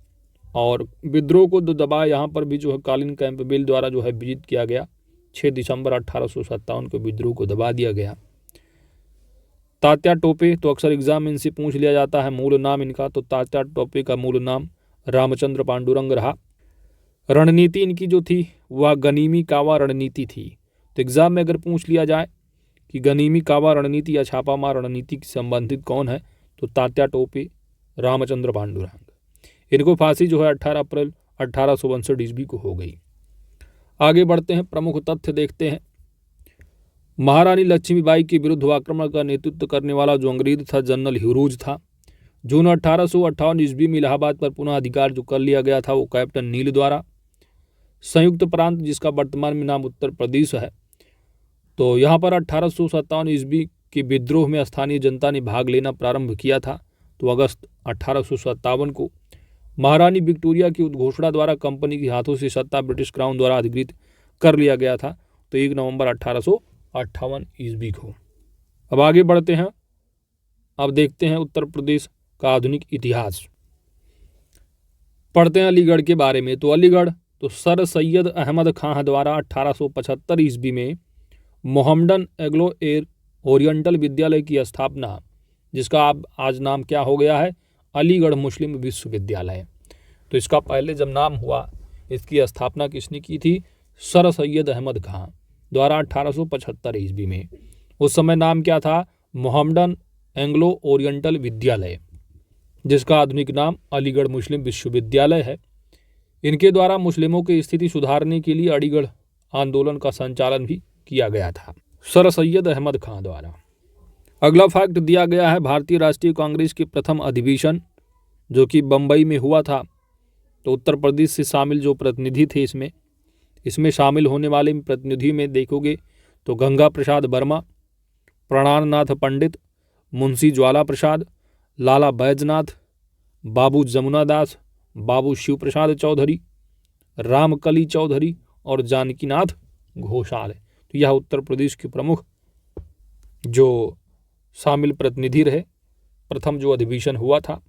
Speaker 1: और विद्रोह को दबाया यहाँ पर भी जो है कालीन कैंपबेल द्वारा जो है विजित किया गया। 6 दिसंबर 1857 को विद्रोह को दबा दिया गया। तात्या टोपे, तो अक्सर एग्जाम में इनसे पूछ लिया जाता है मूल नाम इनका, तो तात्या टोपे का मूल नाम रामचंद्र पांडुरंग रहा। रणनीति इनकी जो थी वह गनीमी कावा रणनीति थी। तो एग्जाम में अगर पूछ लिया जाए कि गनीमी कावा रणनीति या छापामार रणनीति से संबंधित कौन है, तो तात्या टोपे, रामचंद्र पांडुरंग। इनको फांसी जो है 18 अप्रैल 1862 ईस्वी को हो गई। आगे बढ़ते हैं, प्रमुख तथ्य देखते हैं। महारानी लक्ष्मीबाई के विरुद्ध आक्रमण का नेतृत्व करने वाला जो अंग्रेज था जनरल ह्यूरोज था। जून 1858 ईस्वी में इलाहाबाद पर पुनः अधिकार जो कर लिया गया था वो कैप्टन नील द्वारा। संयुक्त प्रांत जिसका वर्तमान में नाम उत्तर प्रदेश है, तो यहाँ पर 1857 ईस्वी के विद्रोह में स्थानीय जनता ने भाग लेना प्रारंभ किया था। तो अगस्त 1857 को महारानी विक्टोरिया की उद्घोषणा द्वारा कंपनी के हाथों से सत्ता ब्रिटिश क्राउन द्वारा अधिकृत कर लिया गया था। तो 1 नवंबर 1858 ईस्वी को। अब आगे बढ़ते हैं, अब देखते हैं उत्तर प्रदेश का आधुनिक इतिहास। पढ़ते हैं अलीगढ़ के बारे में। तो अलीगढ़ तो सर सैयद अहमद खां द्वारा 1875 ईस्वी में मोहम्मडन एग्लो ओरिएंटल विद्यालय की स्थापना, जिसका अब आज नाम क्या हो गया है, अलीगढ़ मुस्लिम विश्वविद्यालय। तो इसका पहले जब नाम हुआ, इसकी स्थापना किसने की थी, सर सैयद अहमद खां द्वारा 1875 ईस्वी में। उस समय नाम क्या था, मोहम्मडन एंग्लो ओरिएंटल विद्यालय, जिसका आधुनिक नाम अलीगढ़ मुस्लिम विश्वविद्यालय है। इनके द्वारा मुस्लिमों की स्थिति सुधारने के लिए अलीगढ़ आंदोलन का संचालन भी किया गया था सर सैयद अहमद खां द्वारा। अगला फैक्ट दिया गया है, भारतीय राष्ट्रीय कांग्रेस के प्रथम अधिवेशन जो कि बम्बई में हुआ था, तो उत्तर प्रदेश से शामिल जो प्रतिनिधि थे इसमें शामिल होने वाले प्रतिनिधि में देखोगे तो गंगा प्रसाद वर्मा, प्राणनाथ पंडित, मुंशी ज्वाला प्रसाद, लाला बैजनाथ, बाबू जमुना दास, बाबू शिव प्रसाद चौधरी, रामकली चौधरी और जानकीनाथ घोषाल। तो यह उत्तर प्रदेश के प्रमुख जो शामिल प्रतिनिधि रहे, प्रथम जो अधिवेशन हुआ था,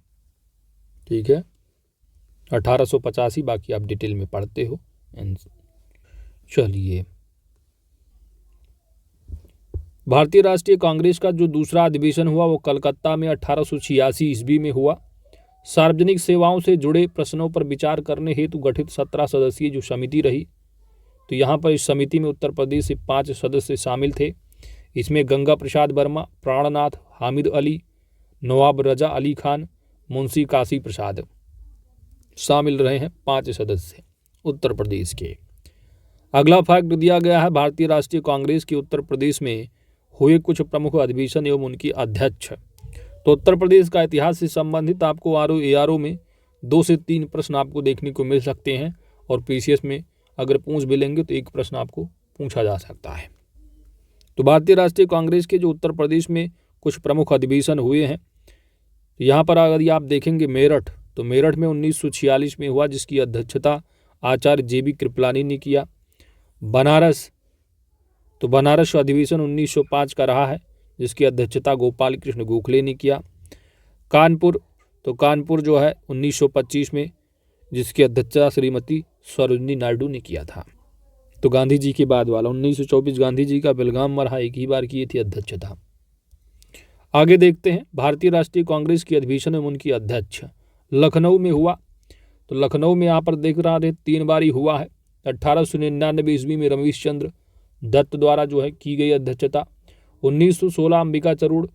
Speaker 1: ठीक है, 1885। बाकी आप डिटेल में पढ़ते हो। चलिए, भारतीय राष्ट्रीय कांग्रेस का जो दूसरा अधिवेशन हुआ वो कलकत्ता में 1886 ईस्वी में हुआ। सार्वजनिक सेवाओं से जुड़े प्रश्नों पर विचार करने हेतु गठित 17 सदस्यीय जो समिति रही, तो यहाँ पर इस समिति में उत्तर प्रदेश से 5 सदस्य शामिल थे। इसमें गंगा प्रसाद वर्मा, प्राणनाथ, हामिद अली, नवाब रजा अली खान, मुंशी काशी प्रसाद शामिल रहे हैं, 5 सदस्य उत्तर प्रदेश के। अगला फैक्ट दिया गया है भारतीय राष्ट्रीय कांग्रेस के उत्तर प्रदेश में हुए कुछ प्रमुख अधिवेशन एवं उनकी अध्यक्ष। तो उत्तर प्रदेश का इतिहास से संबंधित आपको ARO में 2 से 3 प्रश्न आपको देखने को मिल सकते हैं, और PCS में अगर पूछ भी लेंगे तो 1 प्रश्न आपको पूछा जा सकता है। तो भारतीय राष्ट्रीय कांग्रेस के जो उत्तर प्रदेश में कुछ प्रमुख अधिवेशन हुए हैं, तो यहाँ पर अगर आप देखेंगे मेरठ, तो मेरठ में 1946 में हुआ, जिसकी अध्यक्षता आचार्य JB कृपलानी ने किया। बनारस, तो बनारस अधिवेशन 1905 का रहा है, जिसकी अध्यक्षता गोपाल कृष्ण गोखले ने किया। कानपुर, तो कानपुर जो है 1925 में, जिसकी अध्यक्षता श्रीमती सरोजिनी नायडू ने किया था। तो गांधी जी के बाद वाला 1924 गांधी जी का बेलगाम मरहा एक ही बार की थी अध्यक्षता। आगे देखते हैं भारतीय राष्ट्रीय कांग्रेस की अधिवेशन में उनकी अध्यक्ष लखनऊ में हुआ। तो लखनऊ में यहाँ पर देख रहा है 3 बार ही हुआ है। 1899 ईस्वी में रमेश चंद्र दत्त द्वारा जो है की गई अध्यक्षता। 1916 अंबिका चरण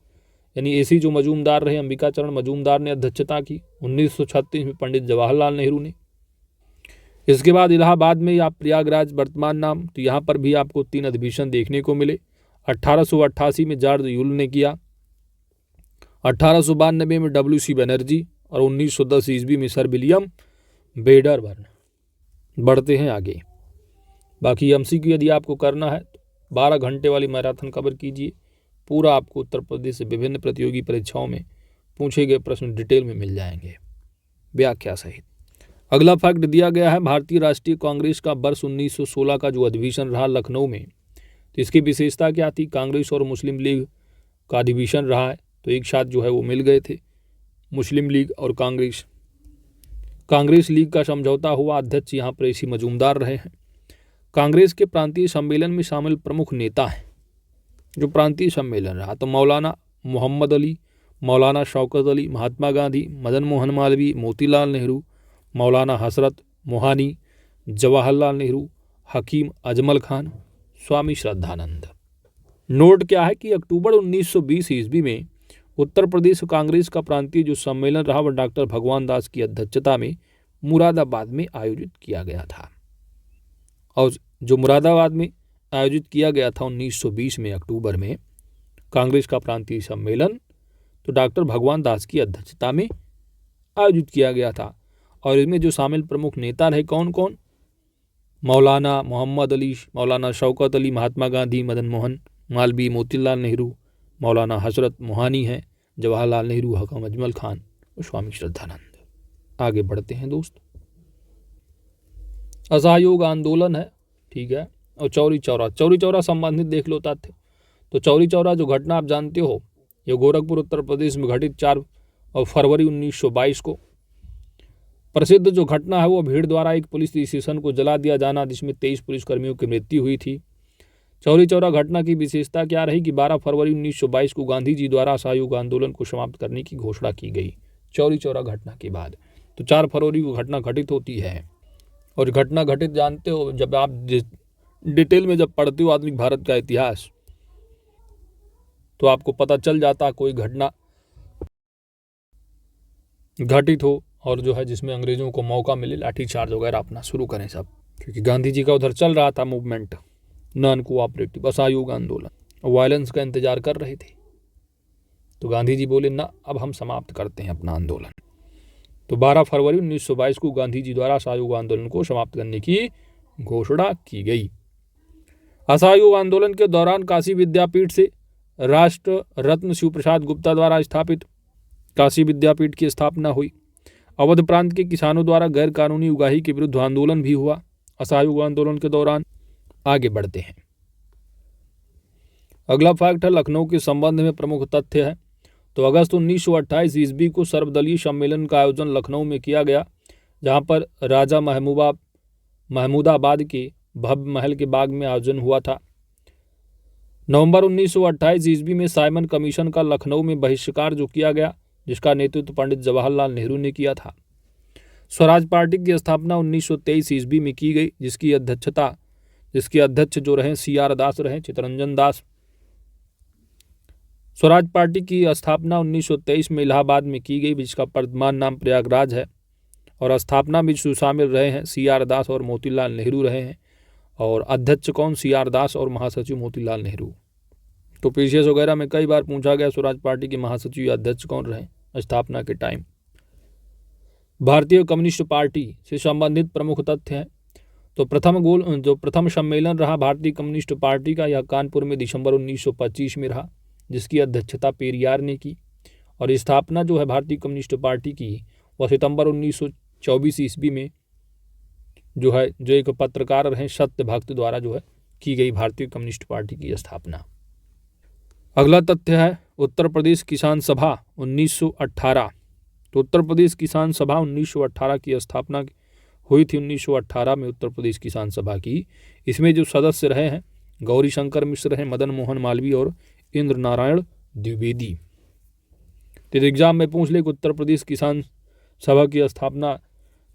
Speaker 1: यानी AC जो मजूमदार रहे, अंबिका चरण मजूमदार ने अध्यक्षता की। 1936 में पंडित जवाहरलाल नेहरू ने। इसके बाद इलाहाबाद में या प्रयागराज वर्तमान नाम, तो यहाँ पर भी आपको 3 अधिवेशन देखने को मिले। 1888 में जॉर्ज यूल ने किया, 1892 में WC बनर्जी और 1910 ईस्वी में सर विलियम वेडरबर्न। बढ़ते हैं आगे। बाकी MCQ यदि आपको करना है तो 12 घंटे वाली मैराथन कवर कीजिए। पूरा आपको उत्तर प्रदेश से विभिन्न प्रतियोगी परीक्षाओं में पूछे गए प्रश्न डिटेल में मिल जाएंगे, व्याख्या सहित। अगला फैक्ट दिया गया है भारतीय राष्ट्रीय कांग्रेस का वर्ष 1916 का जो अधिवेशन रहा लखनऊ में, तो इसकी विशेषता क्या थी? कांग्रेस और मुस्लिम लीग का अधिवेशन रहा है, तो एक साथ जो है वो मिल गए थे मुस्लिम लीग और कांग्रेस। कांग्रेस लीग का समझौता हुआ, अध्यक्ष यहाँ पर AC मजूमदार रहे हैं। कांग्रेस के प्रांतीय सम्मेलन में शामिल प्रमुख नेता हैं जो प्रांतीय सम्मेलन रहा, तो मौलाना मोहम्मद अली, मौलाना शौकत अली, महात्मा गांधी, मदन मोहन मालवीय, मोतीलाल नेहरू, मौलाना हसरत मोहानी, जवाहरलाल नेहरू, हकीम अजमल खान, स्वामी श्रद्धानंद। नोट क्या है कि अक्टूबर 1920 ईस्वी में उत्तर प्रदेश कांग्रेस का प्रांतीय जो सम्मेलन रहा वह डॉक्टर भगवान दास की अध्यक्षता में मुरादाबाद में आयोजित किया गया था। और जो मुरादाबाद में आयोजित किया गया था 1920 में अक्टूबर में कांग्रेस का प्रांतीय सम्मेलन, तो डॉक्टर भगवान दास की अध्यक्षता में आयोजित किया गया था। और इसमें जो शामिल प्रमुख नेता रहे कौन कौन? मौलाना मोहम्मद अली, मौलाना शौकत अली, महात्मा गांधी, मदन मोहन मालवीय, मोतीलाल नेहरू, मौलाना हसरत मोहानी है, जवाहरलाल नेहरू, हकीम अजमल खान और स्वामी श्रद्धानंद। आगे बढ़ते हैं दोस्त। असहयोग आंदोलन है, ठीक है, और चौरी चौरा संबंधित देख लो तथ्य। तो चौरी चौरा जो घटना आप जानते हो, ये गोरखपुर उत्तर प्रदेश में घटित 4 फरवरी 1922 को। प्रसिद्ध जो घटना है वो भीड़ द्वारा एक पुलिस स्टेशन को जला दिया जाना, जिसमें 23 पुलिसकर्मियों की मृत्यु हुई थी। चौरी चौरा घटना की विशेषता क्या रही कि 12 फरवरी 1922 को गांधी जी द्वारा असहयोग आंदोलन को समाप्त करने की घोषणा की गई चौरी चौरा घटना के बाद। तो 4 फरवरी को घटना घटित होती है। और घटना घटित जानते हो, जब आप डिटेल में जब पढ़ते हो आधुनिक भारत का इतिहास, तो आपको पता चल जाता कोई घटना घटित हो और जो है जिसमें अंग्रेजों को मौका मिले लाठीचार्ज वगैरह अपना शुरू करें सब, क्योंकि गांधी जी का उधर चल रहा था मूवमेंट, नॉन कोऑपरेटिव असहयोग आंदोलन, वायलेंस का इंतजार कर रहे थे। तो गांधी जी बोले ना, अब हम समाप्त करते हैं अपना आंदोलन। तो 12 फरवरी 1922 को गांधी जी द्वारा असहयोग आंदोलन को समाप्त करने की घोषणा की गई। असहयोग आंदोलन के दौरान काशी विद्यापीठ से राष्ट्र रत्न शिव प्रसाद गुप्ता द्वारा स्थापित काशी विद्यापीठ की स्थापना हुई। अवध प्रांत के किसानों द्वारा गैर कानूनी उगाही के विरुद्ध आंदोलन भी हुआ असहयोग आंदोलन के दौरान। आगे बढ़ते हैं। अगला फैक्ट है लखनऊ के संबंध में प्रमुख तथ्य है। तो अगस्त 1928 ईस्वी को सर्वदलीय सम्मेलन का आयोजन लखनऊ में किया गया, जहां पर राजा महमूदाबाद के भव्य महल के बाग में आयोजन हुआ था। नवंबर 1928 ईस्वी में साइमन कमीशन का लखनऊ में बहिष्कार जो किया गया, जिसका नेतृत्व पंडित जवाहरलाल नेहरू ने किया था। स्वराज पार्टी की स्थापना 1923 ईस्वी में की गई, जिसके अध्यक्ष जो रहे CR दास रहे, चित्तरंजन दास। स्वराज पार्टी की स्थापना 1923 में इलाहाबाद में की गई, जिसका वर्तमान नाम प्रयागराज है, और स्थापना में जो शामिल रहे हैं CR दास और मोतीलाल नेहरू रहे हैं। और अध्यक्ष कौन? CR दास और महासचिव मोतीलाल नेहरू। तो पीसीएस वगैरह में कई बार पूछा गया स्वराज पार्टी के महासचिव या अध्यक्ष कौन रहे स्थापना के टाइम। भारतीय कम्युनिस्ट पार्टी से संबंधित प्रमुख तथ्य हैं। तो प्रथम सम्मेलन रहा भारतीय कम्युनिस्ट पार्टी का, यह कानपुर में दिसंबर 1925 में रहा, जिसकी अध्यक्षता पेरियार ने की। और स्थापना जो है भारतीय कम्युनिस्ट पार्टी की वह सितंबर 1924 ईस्वी में जो एक पत्रकार रहे सत्य भक्त द्वारा जो है की गई भारतीय कम्युनिस्ट पार्टी की स्थापना। अगला तथ्य है उत्तर प्रदेश किसान सभा 1918। तो उत्तर प्रदेश किसान सभा 1918 की स्थापना हुई थी। 1918 में उत्तर प्रदेश किसान सभा की। इसमें जो सदस्य रहे हैं गौरी शंकर मिश्र हैं, मदन मोहन मालवीय और इंद्र नारायण द्विवेदी। तो एग्जाम में पूछ ले कि उत्तर प्रदेश किसान सभा की स्थापना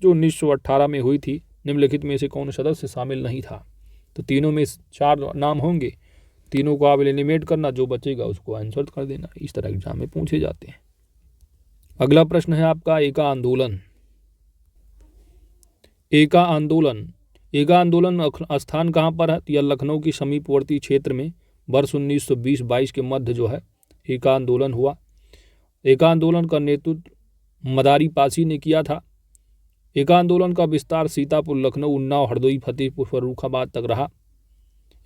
Speaker 1: जो 1918 में हुई थी, निम्नलिखित में से कौन सदस्य शामिल नहीं था? तो तीनों में 4 नाम होंगे, तीनों को आप एलिमिनेट करना, जो बचेगा उसको आंसर कर देना। इस तरह एग्जाम में पूछे जाते हैं। अगला प्रश्न है आपका एका आंदोलन। एका आंदोलन स्थान कहाँ पर है? तो यह लखनऊ के समीपवर्ती क्षेत्र में वर्ष 1920-22 के मध्य जो है एका आंदोलन हुआ। एका आंदोलन का नेतृत्व मदारी पासी ने किया था। एका आंदोलन का विस्तार सीतापुर, लखनऊ, उन्नाव, हरदोई, फतेहपुर, फर्रुखाबाद तक रहा।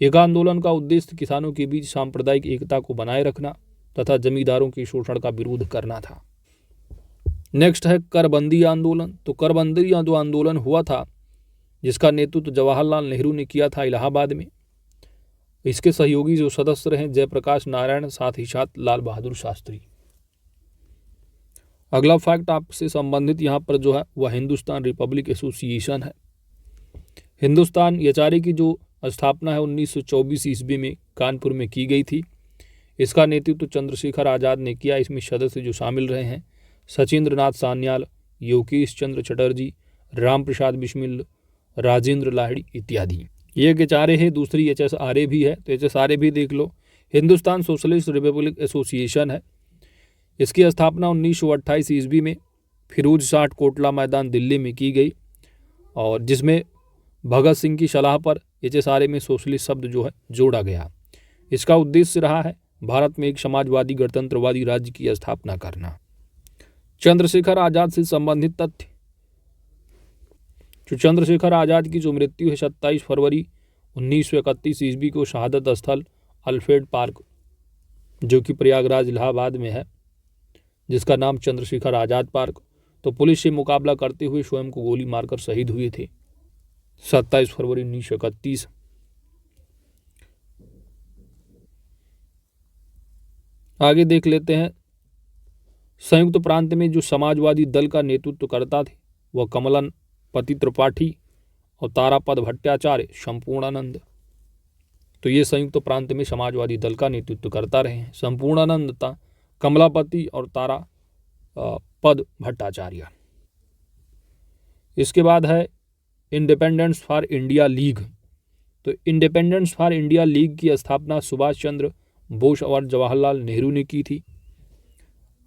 Speaker 1: एका आंदोलन का उद्देश्य किसानों के बीच सांप्रदायिक एकता को बनाए रखना तथा जमींदारों के शोषण का विरोध करना था। नेक्स्ट है करबंदी आंदोलन। तो करबंदी जो आंदोलन हुआ था, जिसका नेतृत्व जवाहरलाल नेहरू ने किया था इलाहाबाद में। इसके सहयोगी जो सदस्य रहे जयप्रकाश नारायण, साथ ही साथ लाल बहादुर शास्त्री। अगला फैक्ट आपसे संबंधित यहाँ पर जो है वह हिंदुस्तान रिपब्लिक एसोसिएशन है। हिंदुस्तान यचारे की जो स्थापना है 1924 ईस्वी में कानपुर में की गई थी। इसका नेतृत्व चंद्रशेखर आज़ाद ने किया। इसमें सदस्य जो शामिल रहे हैं सचिंद्र नाथ सान्याल, योगेश चंद्र चटर्जी, राम प्रसाद बिस्मिल, राजेंद्र लाहिड़ी इत्यादि। ये एचआरए है, दूसरी HSRA भी है, तो HSRA भी देख लो। हिंदुस्तान सोशलिस्ट रिपब्लिक एसोसिएशन है। इसकी स्थापना 1928 ईस्वी में फिरोज शाह कोटला मैदान दिल्ली में की गई, और जिसमें भगत सिंह की सलाह पर HSRA में सोशलिस्ट शब्द जो है जोड़ा गया। इसका उद्देश्य रहा है भारत में एक समाजवादी गणतंत्रवादी राज्य की स्थापना करना। चंद्रशेखर आज़ाद से संबंधित तथ्य। जो चंद्रशेखर आज़ाद की जो मृत्यु है 27 फरवरी 1931 ईस्वी को शहादत स्थल अल्फ्रेड पार्क जो कि प्रयागराज इलाहाबाद में है, जिसका नाम चंद्रशेखर आज़ाद पार्क, तो पुलिस से मुकाबला करते हुए स्वयं को गोली मारकर शहीद हुए थे 27 फरवरी 1931। आगे देख लेते हैं। संयुक्त प्रांत में जो समाजवादी दल का नेतृत्व करता थे वह कमलन पति त्रिपाठी और तारापद भट्टाचार्य संपूर्णानंद। तो ये संयुक्त प्रांत में समाजवादी दल का नेतृत्व करता रहे हैं संपूर्णानंद, कमलापति और तारा पद भट्टाचार्य। इसके बाद है इंडिपेंडेंस फॉर इंडिया लीग। तो इंडिपेंडेंस फॉर इंडिया लीग की स्थापना सुभाष चंद्र बोस और जवाहरलाल नेहरू ने की थी।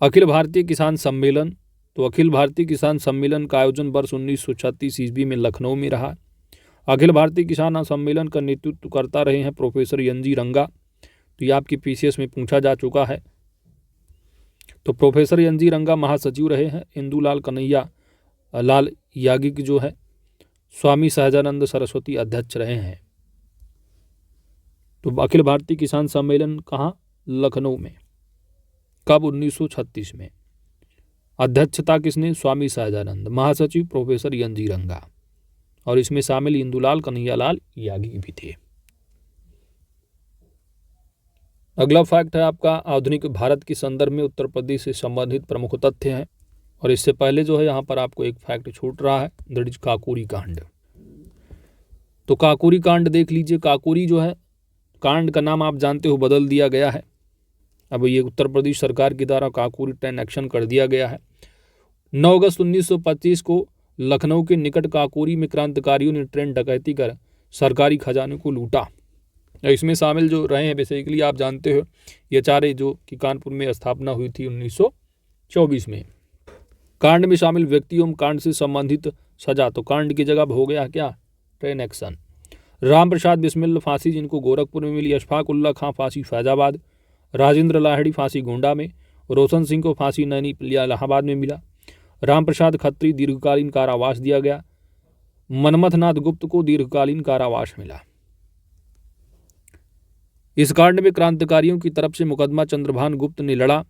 Speaker 1: अखिल भारतीय किसान सम्मेलन। तो अखिल भारतीय किसान सम्मेलन का आयोजन वर्ष 1936 ईस्वी में लखनऊ में रहा। अखिल भारतीय किसान सम्मेलन का नेतृत्व करता रहे हैं प्रोफेसर NG रंगा। तो ये आपकी PCS में पूछा जा चुका है। तो प्रोफेसर NG रंगा महासचिव रहे हैं। इंदुलाल कन्हैया लाल याज्ञिक जो है स्वामी सहजानंद सरस्वती अध्यक्ष रहे हैं। तो अखिल भारतीय किसान सम्मेलन कहाँ? लखनऊ में। कब? 1936 में। अध्यक्षता किसने? स्वामी सहजानंद। महासचिव प्रोफेसर NG रंगा, और इसमें शामिल इंदुलाल कन्हैया लाल याज्ञिक भी थे। अगला फैक्ट है आपका आधुनिक भारत के संदर्भ में उत्तर प्रदेश से संबंधित प्रमुख तथ्य हैं। और इससे पहले जो है यहाँ पर आपको एक फैक्ट छूट रहा है, दैट इज काकोरी कांड। तो काकोरी कांड देख लीजिए। काकोरी जो है कांड का नाम आप जानते हो बदल दिया गया है। अब ये उत्तर प्रदेश सरकार के द्वारा काकोरी ट्रेन एक्शन कर दिया गया है। 9 अगस्त 1925 को लखनऊ के निकट काकोरी में क्रांतिकारियों ने ट्रेन डकैती कर सरकारी खजाने को लूटा। इसमें शामिल जो रहे हैं बेसिकली आप जानते हो ये चारे जो कि कानपुर में स्थापना हुई थी 1924 में। कांड में शामिल व्यक्तियों में कांड से संबंधित सजा, तो कांड की जगह हो गया क्या, ट्रेन एक्शन। राम प्रसाद बिस्मिल फांसी जिनको गोरखपुर में मिली, अशफाक उल्ला खां फांसी फैजाबाद, राजेंद्र लाहिड़ी फांसी गोंडा में, रोशन सिंह को फांसी नैनी इलाहाबाद में मिला, राम प्रसाद खत्री दीर्घकालीन कारावास दिया गया, मनमथ नाथ गुप्त को दीर्घकालीन कारावास मिला। इस कांड में क्रांतिकारियों की तरफ से मुकदमा चंद्रभान गुप्त ने लड़ा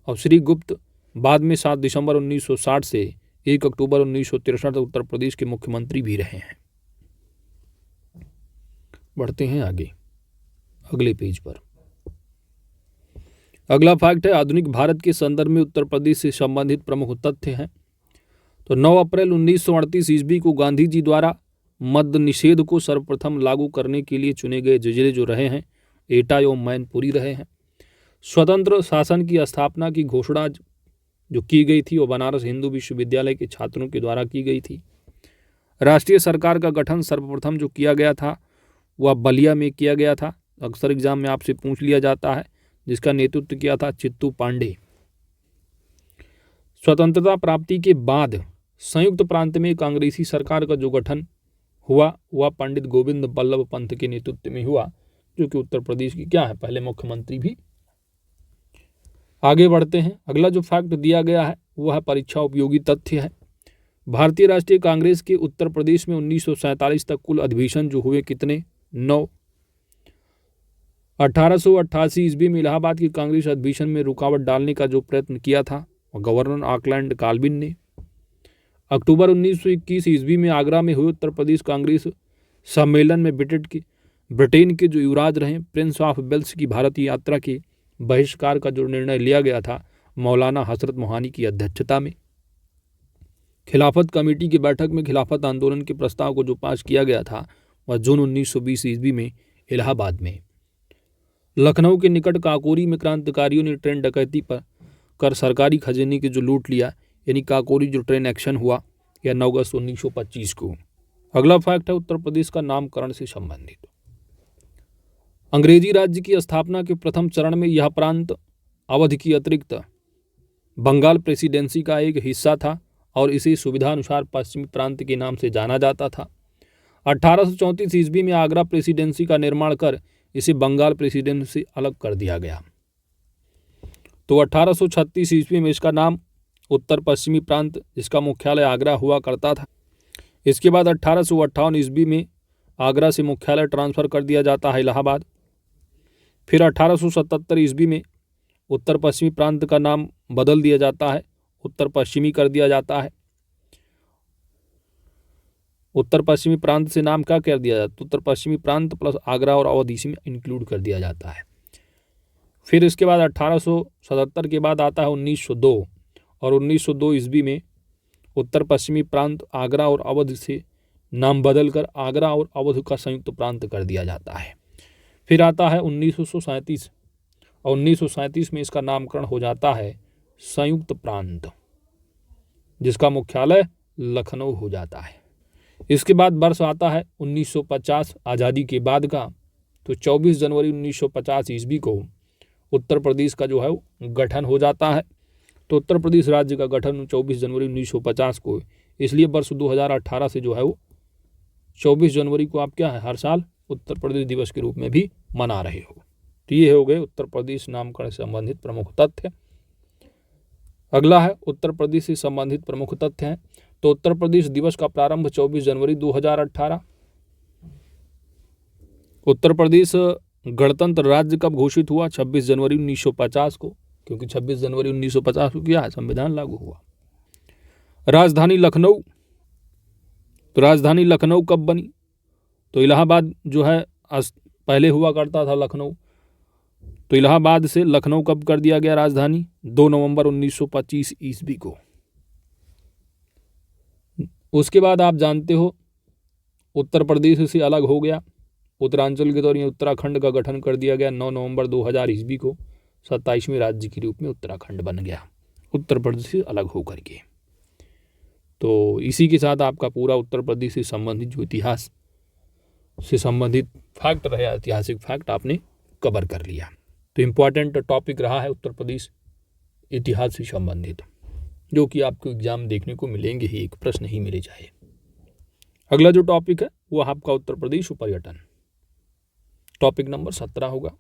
Speaker 1: और श्री गुप्त बाद में 7 दिसंबर 1960 से 1 अक्टूबर 1963 तक उत्तर प्रदेश के मुख्यमंत्री भी रहे हैं। बढ़ते हैं आगे अगले पेज पर। अगला फैक्ट है आधुनिक भारत के संदर्भ में उत्तर प्रदेश से संबंधित प्रमुख तथ्य हैं। तो 9 अप्रैल 1938 ईस्वी को गांधी जी द्वारा मद्य निषेध को सर्वप्रथम लागू करने के लिए चुने गए जिले जो रहे हैं एटा एवं मैनपुरी रहे हैं। स्वतंत्र शासन की स्थापना की घोषणा जो की गई थी वो बनारस हिंदू विश्वविद्यालय के छात्रों के द्वारा की गई थी। राष्ट्रीय सरकार का गठन सर्वप्रथम जो किया गया था वह बलिया में किया गया था। अक्सर एग्जाम में आपसे पूछ लिया जाता है, जिसका नेतृत्व किया था चित्तू पांडे। स्वतंत्रता प्राप्ति के बाद संयुक्त प्रांत में कांग्रेसी सरकार का जो गठन हुआ वह पंडित गोविंद बल्लभ पंत के नेतृत्व में हुआ, जो कि उत्तर प्रदेश की क्या है पहले मुख्यमंत्री भी। आगे बढ़ते हैं। अगला जो फैक्ट दिया गया है वह है परीक्षा उपयोगी तथ्य है। भारतीय राष्ट्रीय कांग्रेस के उत्तर प्रदेश में 1947 तक कुल अधिवेशन जो हुए कितने, 9। 1888 ईस्वी में इलाहाबाद की कांग्रेस अधिवेशन में रुकावट डालने का जो प्रयत्न किया था गवर्नर ऑकलैंड काल्विन ने। अक्टूबर 1921 ईस्वी में आगरा में हुए उत्तर प्रदेश कांग्रेस सम्मेलन में ब्रिटेन के जो युवराज रहे प्रिंस ऑफ वेल्स की भारतीय यात्रा के बहिष्कार का जो निर्णय लिया गया था मौलाना हसरत मोहानी की अध्यक्षता में। खिलाफत कमेटी की बैठक में खिलाफत आंदोलन के प्रस्ताव को जो पास किया गया था वह जून 1920 ईस्वी में इलाहाबाद में। लखनऊ के निकट काकोरी में क्रांतिकारियों ने ट्रेन डकैती पर कर सरकारी खजाने की जो लूट लिया, यानी काकोरी जो ट्रेन एक्शन हुआ यह 9 अगस्त 1925 को। अगला फैक्ट है उत्तर प्रदेश का नामकरण से संबंधित। अंग्रेजी राज्य की स्थापना के प्रथम चरण में यह प्रांत अवध की अतिरिक्त बंगाल प्रेसिडेंसी का एक हिस्सा था और इसे सुविधा अनुसार पश्चिमी प्रांत के नाम से जाना जाता था। 1834 ईस्वी में आगरा प्रेसिडेंसी का निर्माण कर इसे बंगाल प्रेसिडेंसी से अलग कर दिया गया। तो 1836 ईस्वी में इसका नाम उत्तर पश्चिमी प्रांत जिसका मुख्यालय आगरा हुआ करता था। इसके बाद 1858 ईस्वी में आगरा से मुख्यालय ट्रांसफर कर दिया जाता है इलाहाबाद। फिर 1877 ईस्वी में उत्तर पश्चिमी प्रांत का नाम बदल दिया जाता है, उत्तर पश्चिमी कर दिया जाता है। उत्तर पश्चिमी प्रांत से नाम क्या कर दिया जाता है, उत्तर पश्चिमी प्रांत प्लस आगरा और अवध इसी में इंक्लूड कर दिया जाता है। फिर इसके बाद 1877 के बाद आता है 1902 और 1902 ईस्वी में उत्तर पश्चिमी प्रांत आगरा और अवध से नाम बदलकर आगरा और अवध का संयुक्त प्रांत कर दिया जाता है। फिर आता है 1937 और 1937 में इसका नामकरण हो जाता है संयुक्त प्रांत जिसका मुख्यालय लखनऊ हो जाता है। इसके बाद वर्ष आता है 1950 आज़ादी के बाद का। तो 24 जनवरी 1950 ईस्वी को उत्तर प्रदेश का जो है वो गठन हो जाता है। तो उत्तर प्रदेश राज्य का गठन 24 जनवरी 1950 को, इसलिए वर्ष 2018 से जो है वो 24 जनवरी को आप क्या है हर साल उत्तर प्रदेश दिवस के रूप में भी मना रहे हो। तो ये हो गए उत्तर प्रदेश नामकरण से संबंधित प्रमुख तथ्य। अगला है उत्तर प्रदेश से संबंधित प्रमुख तथ्य हैं। तो उत्तर प्रदेश दिवस का प्रारंभ 24 जनवरी 2018। उत्तर प्रदेश गणतंत्र राज्य कब घोषित हुआ, 26 जनवरी 1950 को, क्योंकि 26 जनवरी 1950 को क्या है संविधान लागू हुआ। राजधानी लखनऊ, तो राजधानी लखनऊ कब बनी, तो इलाहाबाद जो है पहले हुआ करता था लखनऊ, तो इलाहाबाद से लखनऊ कब कर दिया गया राजधानी? 2 नवंबर 1925 ईस्वी को। उसके बाद आप जानते हो उत्तर प्रदेश से अलग हो गया, उत्तरांचल के तौर उत्तराखंड का गठन कर दिया गया 9 नवंबर 2000 ईस्वी को। 27वें राज्य के रूप में उत्तराखंड बन गया उत्तर प्रदेश से अलग होकर के। तो इसी के साथ आपका पूरा उत्तर प्रदेश से संबंधित जो इतिहास से संबंधित फैक्ट रहे, ऐतिहासिक फैक्ट आपने कवर कर लिया। तो इम्पॉर्टेंट टॉपिक रहा है उत्तर प्रदेश इतिहास से संबंधित, जो कि आपको एग्जाम देखने को मिलेंगे ही, एक प्रश्न ही मिले जाए। अगला जो टॉपिक है वो आपका उत्तर प्रदेश पर्यटन, टॉपिक नंबर 17 होगा।